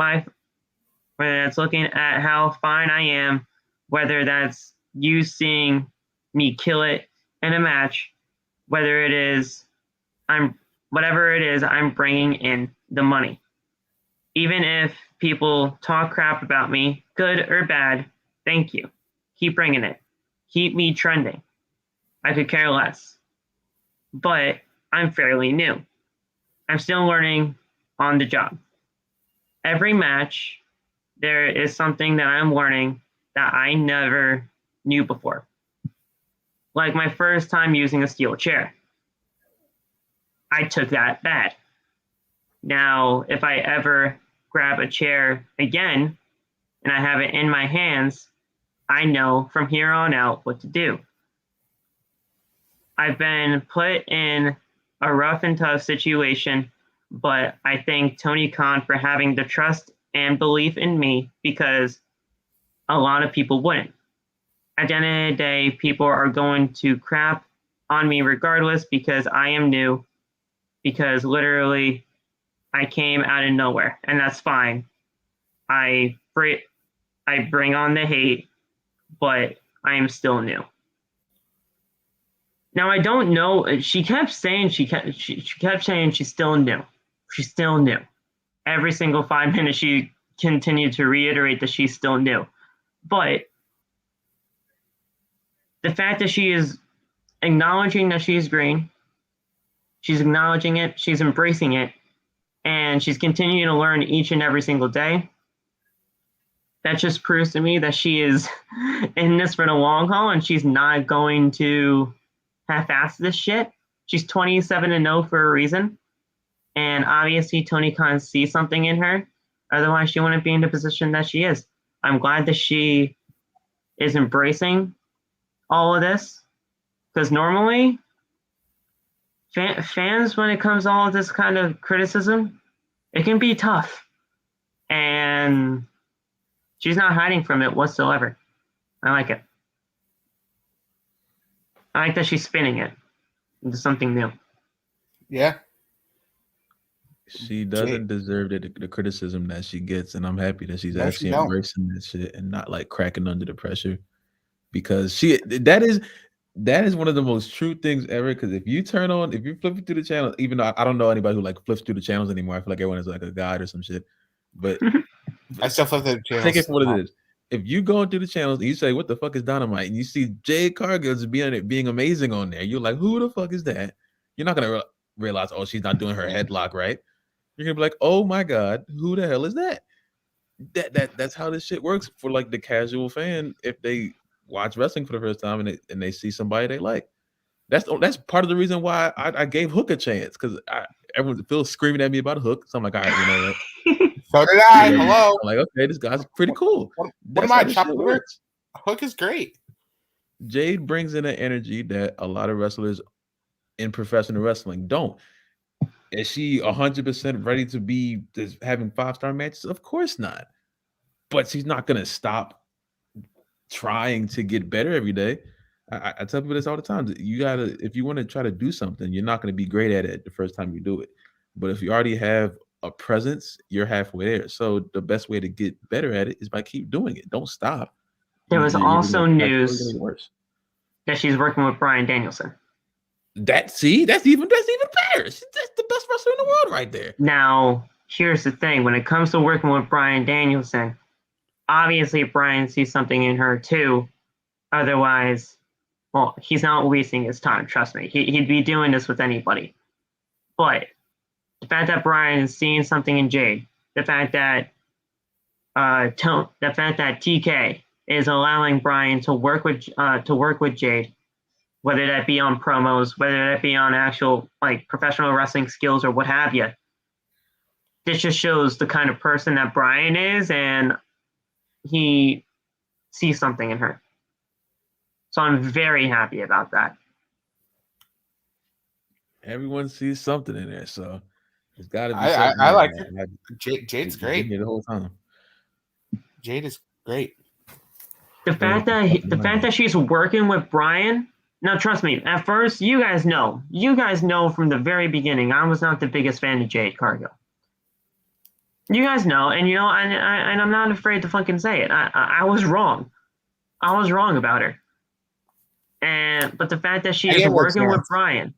how fine I am, whether that's you seeing me kill it in a match, whatever it is, I'm bringing in the money. Even if people talk crap about me, good or bad, thank you. Keep bringing it. Keep me trending. I could care less. But I'm fairly new. I'm still learning on the job. Every match, there is something that I'm learning that I never knew before. Like my first time using a steel chair. I took that bad. Now, if I ever grab a chair again and I have it in my hands, I know from here on out what to do. I've been put in a rough and tough situation, but I thank Tony Khan for having the trust and belief in me because a lot of people wouldn't. At the end of the day, people are going to crap on me regardless because I am new, because literally I came out of nowhere, and that's fine. I bring on the hate, but I am still new. Now I don't know. She kept saying she kept saying she's still new. She's still new. Every single 5 minutes, she continued to reiterate that she's still new. But the fact that she is acknowledging that she's green, she's acknowledging it, she's embracing it, and she's continuing to learn each and every single day. That just proves to me that she is in this for the long haul, and she's not going to half-ass this shit. She's 27-0 for a reason, and obviously Tony Khan sees something in her. Otherwise, she wouldn't be in the position that she is. I'm glad that she is embracing all of this, because normally fans, when it comes to all of this kind of criticism, it can be tough, and she's not hiding from it whatsoever. I like it. I like that she's spinning it into something new. Yeah. She doesn't deserve the criticism that she gets, and I'm happy that she's actually embracing this shit and not like cracking under the pressure, because that is one of the most true things ever. Because if you flip through the channel, even though I don't know anybody who like flips through the channels anymore, I feel like everyone is like a guide or some shit. But I still flip through the channels. Take it for what it is. If you go through the channels and you say, "What the fuck is Dynamite?" and you see Jade Cargill's being amazing on there, you're like, "Who the fuck is that?" You're not gonna realize, "Oh, she's not doing her headlock right." You're gonna be like, "Oh my god, who the hell is that?" That's how this shit works for like the casual fan. If they watch wrestling for the first time and they see somebody they like, that's part of the reason why I gave Hook a chance, because everyone feels screaming at me about Hook. So I'm like, all right, you know what? So did I. Hello. I'm like, okay, this guy's pretty cool. What am I? Hook is great. Jade brings in an energy that a lot of wrestlers in professional wrestling don't. Is she 100% ready to be having 5-star matches? Of course not. But she's not going to stop trying to get better every day. I tell people this all the time. If you want to try to do something, you're not going to be great at it the first time you do it. But if you already have a presence, you're halfway there. So the best way to get better at it is by keep doing it. Don't stop. There was also news that she's working with Bryan Danielson. That's even better. That's the best wrestler in the world right there. Now, here's the thing. When it comes to working with Bryan Danielson, obviously Bryan sees something in her too. Otherwise, well, he's not wasting his time. Trust me. He'd be doing this with anybody. But the fact that Bryan is seeing something in Jade, the fact that TK is allowing Bryan to work with Jade, whether that be on promos, whether that be on actual like professional wrestling skills or what have you. This just shows the kind of person that Bryan is, and he sees something in her. So I'm very happy about that. Everyone sees something in there, so it's got to be. I like it. Jade's great. The whole time. Jade is great. The fact that she's working with Bryan. Now, trust me. At first, you guys know from the very beginning, I was not the biggest fan of Jade Cargill. You guys know, and and I'm not afraid to fucking say it. I was wrong. I was wrong about her. But the fact that she is working with Bryan,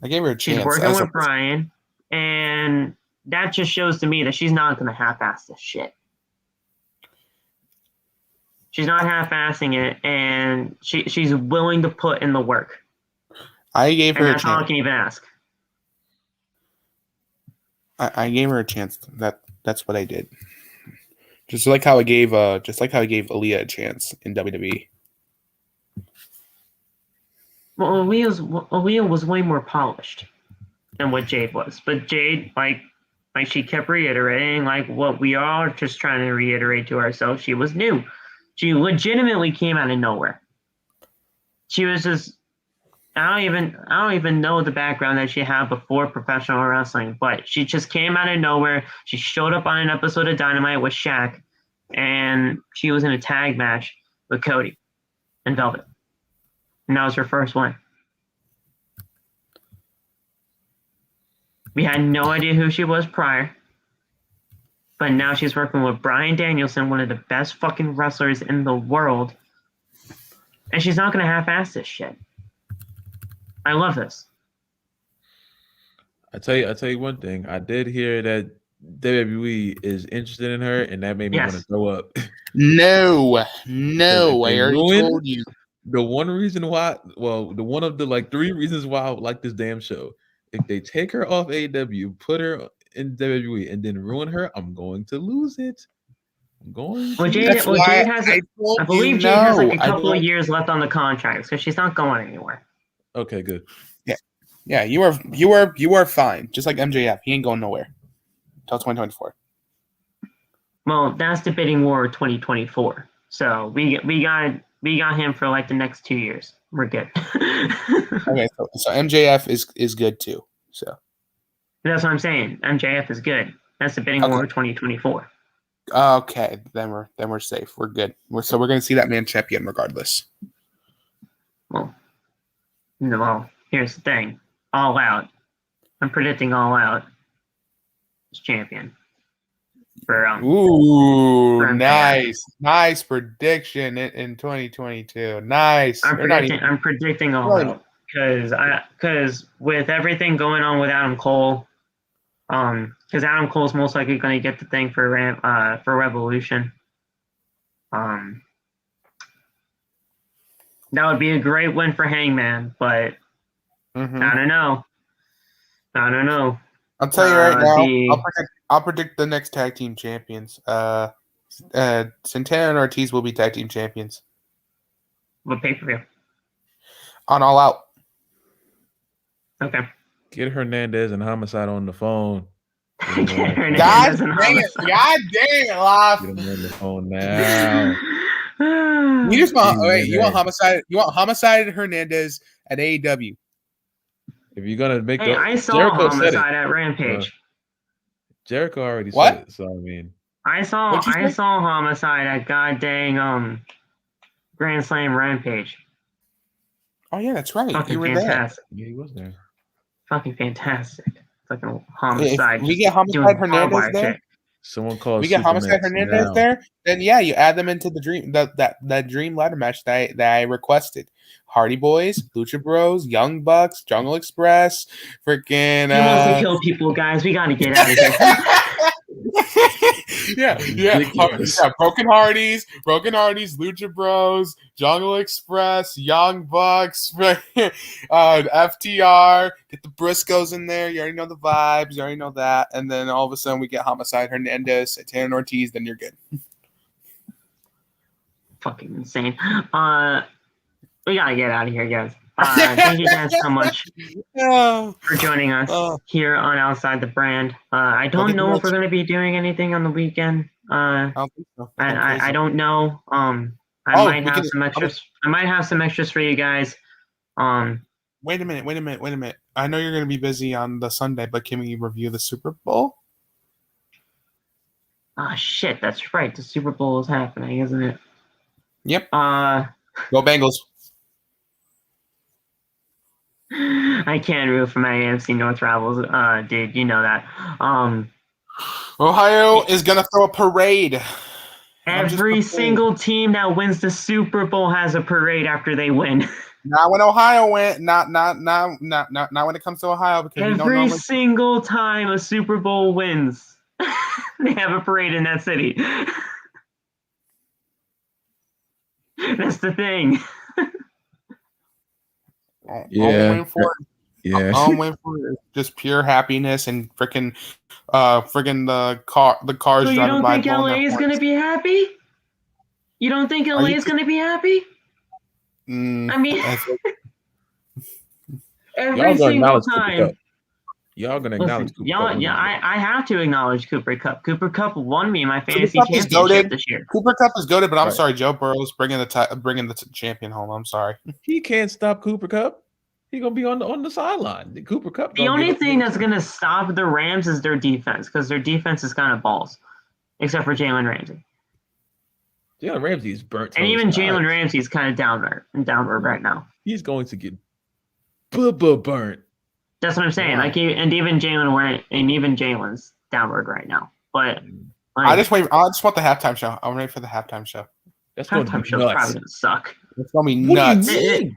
I gave her a chance. She's working with Bryan, and that just shows to me that she's not going to half-ass this shit. She's not half-assing it, and she's willing to put in the work. I gave her a chance. That's all I can even ask. I gave her a chance. That's what I did. Just like how I gave Aliyah a chance in WWE. Well, Aliyah was way more polished than what Jade was. But Jade, like she kept reiterating, like what we are just trying to reiterate to ourselves, she was new. She legitimately came out of nowhere. She was just I don't even know the background that she had before professional wrestling, but she just came out of nowhere. She showed up on an episode of Dynamite with Shaq, and she was in a tag match with Cody and Velvet. And that was her first one. We had no idea who she was prior. But now she's working with Bryan Danielson, one of the best fucking wrestlers in the world. And she's not going to half-ass this shit. I love this. I tell you one thing. I did hear that WWE is interested in her, and that made me want to throw up. No, I already told you. The one reason why, the one of the like 3 reasons why I would like this damn show. If they take her off AEW, put her in WWE, and then ruin her, I'm going to lose it. I believe Jade has like a couple of years left on the contract, so she's not going anywhere. Okay, good. Yeah, you are fine. Just like MJF, he ain't going nowhere until 2024. Well, that's the bidding war of 2024. So we got him for like the next 2 years. We're good. Okay, so MJF is good too. So that's what I'm saying. MJF is good. That's the bidding war of 2024. Okay, then we're safe. We're good. So we're gonna see that man champion regardless. Well, here's the thing. All Out. I'm predicting All Out as champion. For nice prediction in 2022. Nice. I'm predicting All Out because with everything going on with Adam Cole, because Adam Cole's most likely going to get the thing for Revolution. That would be a great win for Hangman, but I don't know. I'll tell you right now. I'll predict the next tag team champions. Santana and Ortiz will be tag team champions. What pay-per-view? On All Out. Okay. Get Hernandez and Homicide on the phone. God dang it, Loth. Get him on the phone now. You want Homicide and Hernandez at AEW. If you're gonna make I saw Jericho Homicide at Rampage. Jericho already said it, so I mean I saw Homicide at goddamn Grand Slam Rampage. Oh yeah, that's right. Fucking you were fantastic. there. Yeah, he was there. Fucking fantastic. Fucking Homicide. If we get Homicide Hernandez there. Someone calls. We get Homicide Hernandez there. Then yeah, you add them into the dream that dream ladder match that I requested. Hardy Boys, Lucha Bros, Young Bucks, Jungle Express, freaking. He wants to kill people, guys. We gotta get out of here. yeah. Broken Hardys, Lucha Bros, Jungle Express, Young Bucks, FTR. Get the Briscoes in there. You already know the vibes. You already know that. And then all of a sudden we get Homicide Hernandez, Santana Ortiz. Then you're good. Fucking insane. We gotta get out of here, guys. Thank you guys so much for joining us here on Outside the Brand. I don't know if we're going to be doing anything on the weekend. I don't know. I might have some extras. I might have some extras for you guys. Wait a minute. I know you're going to be busy on the Sunday, but can we review the Super Bowl? Shit, that's right. The Super Bowl is happening, isn't it? Yep. Go Bengals. I can't root for my AFC North rivals, dude. You know that. Ohio is gonna throw a parade. Every single team that wins the Super Bowl has a parade after they win. Not when Ohio went. Not when it comes to Ohio. Because every single time a Super Bowl wins, they have a parade in that city. That's the thing. I'm waiting for just pure happiness and freaking the cars. So you don't think LA is going to be happy? You don't think LA is going to be happy? I mean, every single time Y'all gonna acknowledge Cooper y'all, Cup? yeah, I have to acknowledge Cooper Cup. Cooper Cup won me my fantasy Cup is championship goated. this year. Cooper Cup is goaded, but I'm Right. sorry, Joe Burrow's bringing the champion home. I'm sorry. He can't stop Cooper Cup. He gonna be on the sideline. The Cooper Cup. The only thing that's gonna stop the Rams is their defense, because their defense is kind of balls, except for Jalen Ramsey. Jalen Ramsey is burnt. And even Jalen Ramsey is kind of downward right now. He's going to get burnt. That's what I'm saying. Wow. Like, and even Jalen's downward right now. But like, I just want the halftime show. I'm ready for the halftime show. That's going to halftime be show's nuts. probably gonna suck. It's gonna be What do you nuts. mean?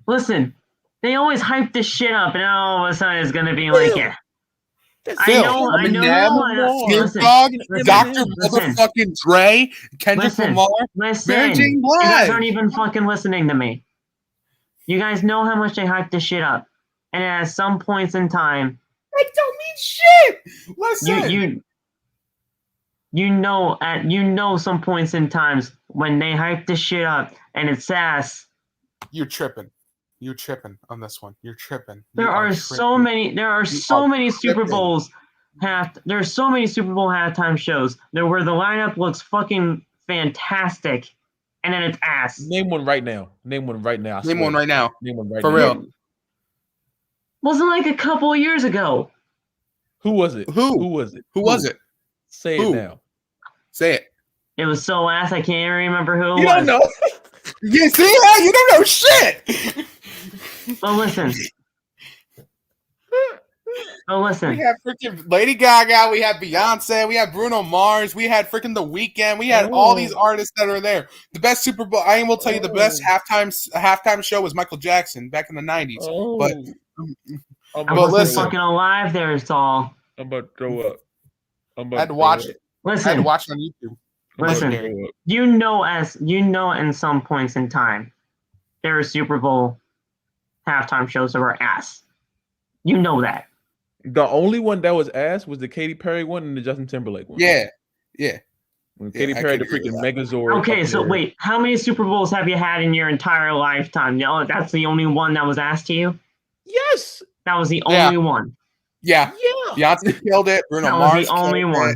Listen, they always hype this shit up, and all of a sudden it's gonna be like, yeah. I know. Listen, Dog, Dr. listen. Motherfucking Dre, Kendrick Lamar, Mary Listen, J. you Blige. guys aren't even fucking listening to me. You guys know how much they hype this shit up, and at some points in time, That don't mean shit. Listen, you know some points in times when they hype this shit up and it's ass. you're tripping. You're tripping on this one. You're tripping. There are so many Super Bowls. There's so many Super Bowl halftime shows where the lineup looks fucking fantastic, and then it's ass. Name one right now. Name one right now. Name one right now. Name one right For now. real. Wasn't like a couple of years ago. Who was it? Who? Who was it? Who was it? Say Who? it now. Say it. It was so ass. I can't even remember who it You was. don't know. You see how you don't know shit. But listen. We had freaking Lady Gaga, we had Beyonce, we had Bruno Mars, we had freaking The Weeknd, we had all these artists that are there. The best Super Bowl, I will tell you, the best halftime show was Michael Jackson back in the 90s. But I wasn't fucking alive there, it's all. I'm about to throw up. I had to watch it. I had to Listen, watch it on YouTube. listen. You know, in some points in time, there are Super Bowl halftime shows that were ass. You know that. The only one that was ass was the Katy Perry one and the Justin Timberlake one. Yeah. When Katy I Perry, can the agree freaking with Megazord. Okay, up so there. wait, how many Super Bowls have you had in your entire lifetime? No, that's the only one that was asked to you? Yes. That was the Yeah. only one. Yeah. Yeah. Beyonce killed it. Bruno That Mars was the only killed one.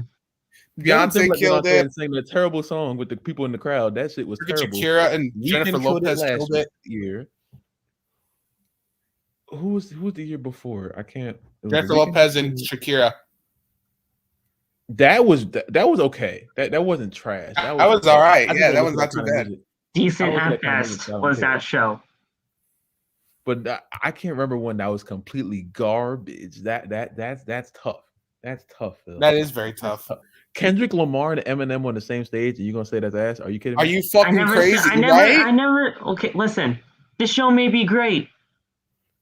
it. Beyonce killed it. And sang a terrible song with the people in the crowd. That shit was terrible. Shakira and Weeknd Jennifer killed Lopez last killed it. year. Who was the year before? I can't. It was Jennifer Weeknd. Lopez and Shakira. That was okay. That wasn't trash. That was all right. I think Yeah, that was was not too bad. music. Decent I was at like, kind of best music, was yeah. that show. But I can't remember one that was completely garbage. That's tough. That's tough, Phil. That is very That's tough. Kendrick Lamar and Eminem on the same stage, and you gonna say that's ass? Are you kidding me? Are you fucking crazy? Okay, listen. This show may be great,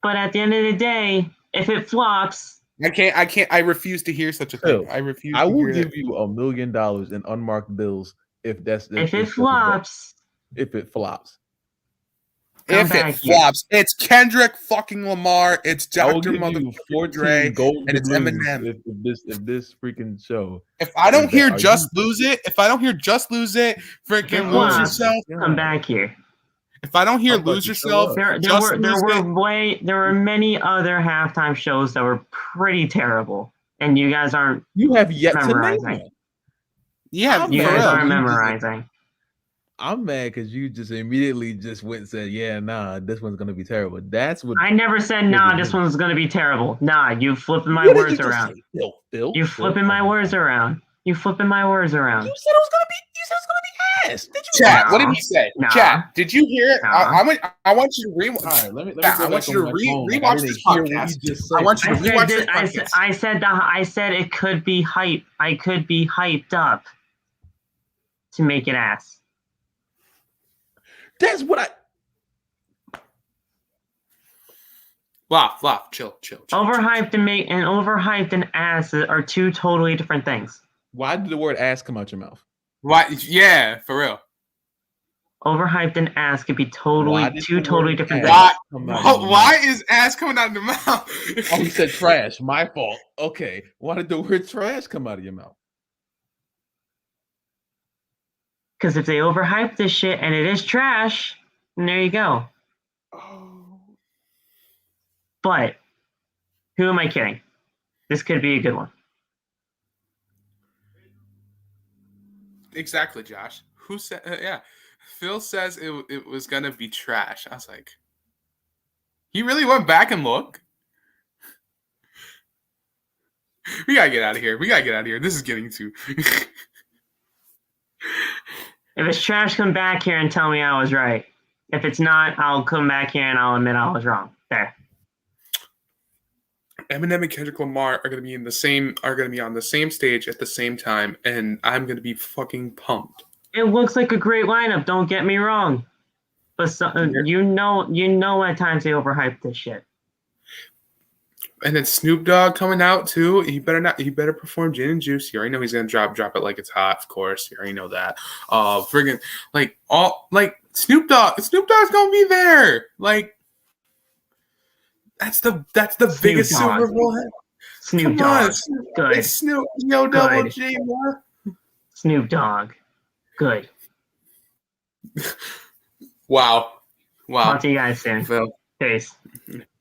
but at the end of the day, if it flops, I can't. I refuse to hear such a thing. Phil, I refuse. I will to hear give you $1 million in unmarked bills if it flops. If it flops. Come If back it here. flops, it's Kendrick fucking Lamar. It's I will Dr. give you Motherfucking 14 Dre. gold and it's blues Eminem. if this freaking show. If I don't hear Are just lose it, freaking lose Wow. yourself. Come back here. If I don't hear I'm about lose to yourself, throw up. There were many other halftime shows that were pretty terrible, and you guys aren't. You have yet to name Memorizing. one. yeah, I'm You for guys real. aren't memorizing. I'm mad because you just immediately just went and said, "Yeah, nah, this one's gonna be terrible." That's what I never said, nah, this one's gonna be terrible. Nah, you flipping my What did you words just around. say? Phil, You flipping my words around. You flipping my words around. You said it was gonna be ass. Did you? Chat, Nah. what did he say? Nah. Chat, did you hear it? Nah. I want you to rewind. All right, let me Yeah, go I back want you on to my phone. Like, rewatch I didn't this hear what podcast. you just said. I want you to rewatch this podcast. I said it could be hype. I could be hyped up to make it ass. That's what I. Wow, chill. Overhyped and ass are two totally different things. Why did the word ass come out your mouth? Why? Yeah, for real. Overhyped and ass could be Why did two the totally word different ass things. come out of your Why mouth? is ass coming out of the mouth? Oh, he said trash. My fault. Okay. Why did the word trash come out of your mouth? Because if they overhype this shit and it is trash, then there you go. Oh. But who am I kidding? This could be a good one. Exactly, Josh. Who said? Yeah, Phil says it was gonna be trash. I was like, he really went back and looked. We gotta get out of here. This is getting too. If it's trash, come back here and tell me I was right. If it's not, I'll come back here and I'll admit I was wrong. There. Eminem and Kendrick Lamar are gonna be on the same stage at the same time, and I'm gonna be fucking pumped. It looks like a great lineup. Don't get me wrong, but you know, at times they overhype this shit. And then Snoop Dogg coming out too. He better perform Gin and Juice. You already know he's gonna drop it like it's hot. Of course, you already know that. Friggin' Snoop Dogg's gonna be there. Like that's the biggest Dogg. Super Bowl. Snoop Dogg, good. It's Snoop, yo, double G, more. Snoop Dogg, good. Wow. Talk to you guys soon. Phil. Peace.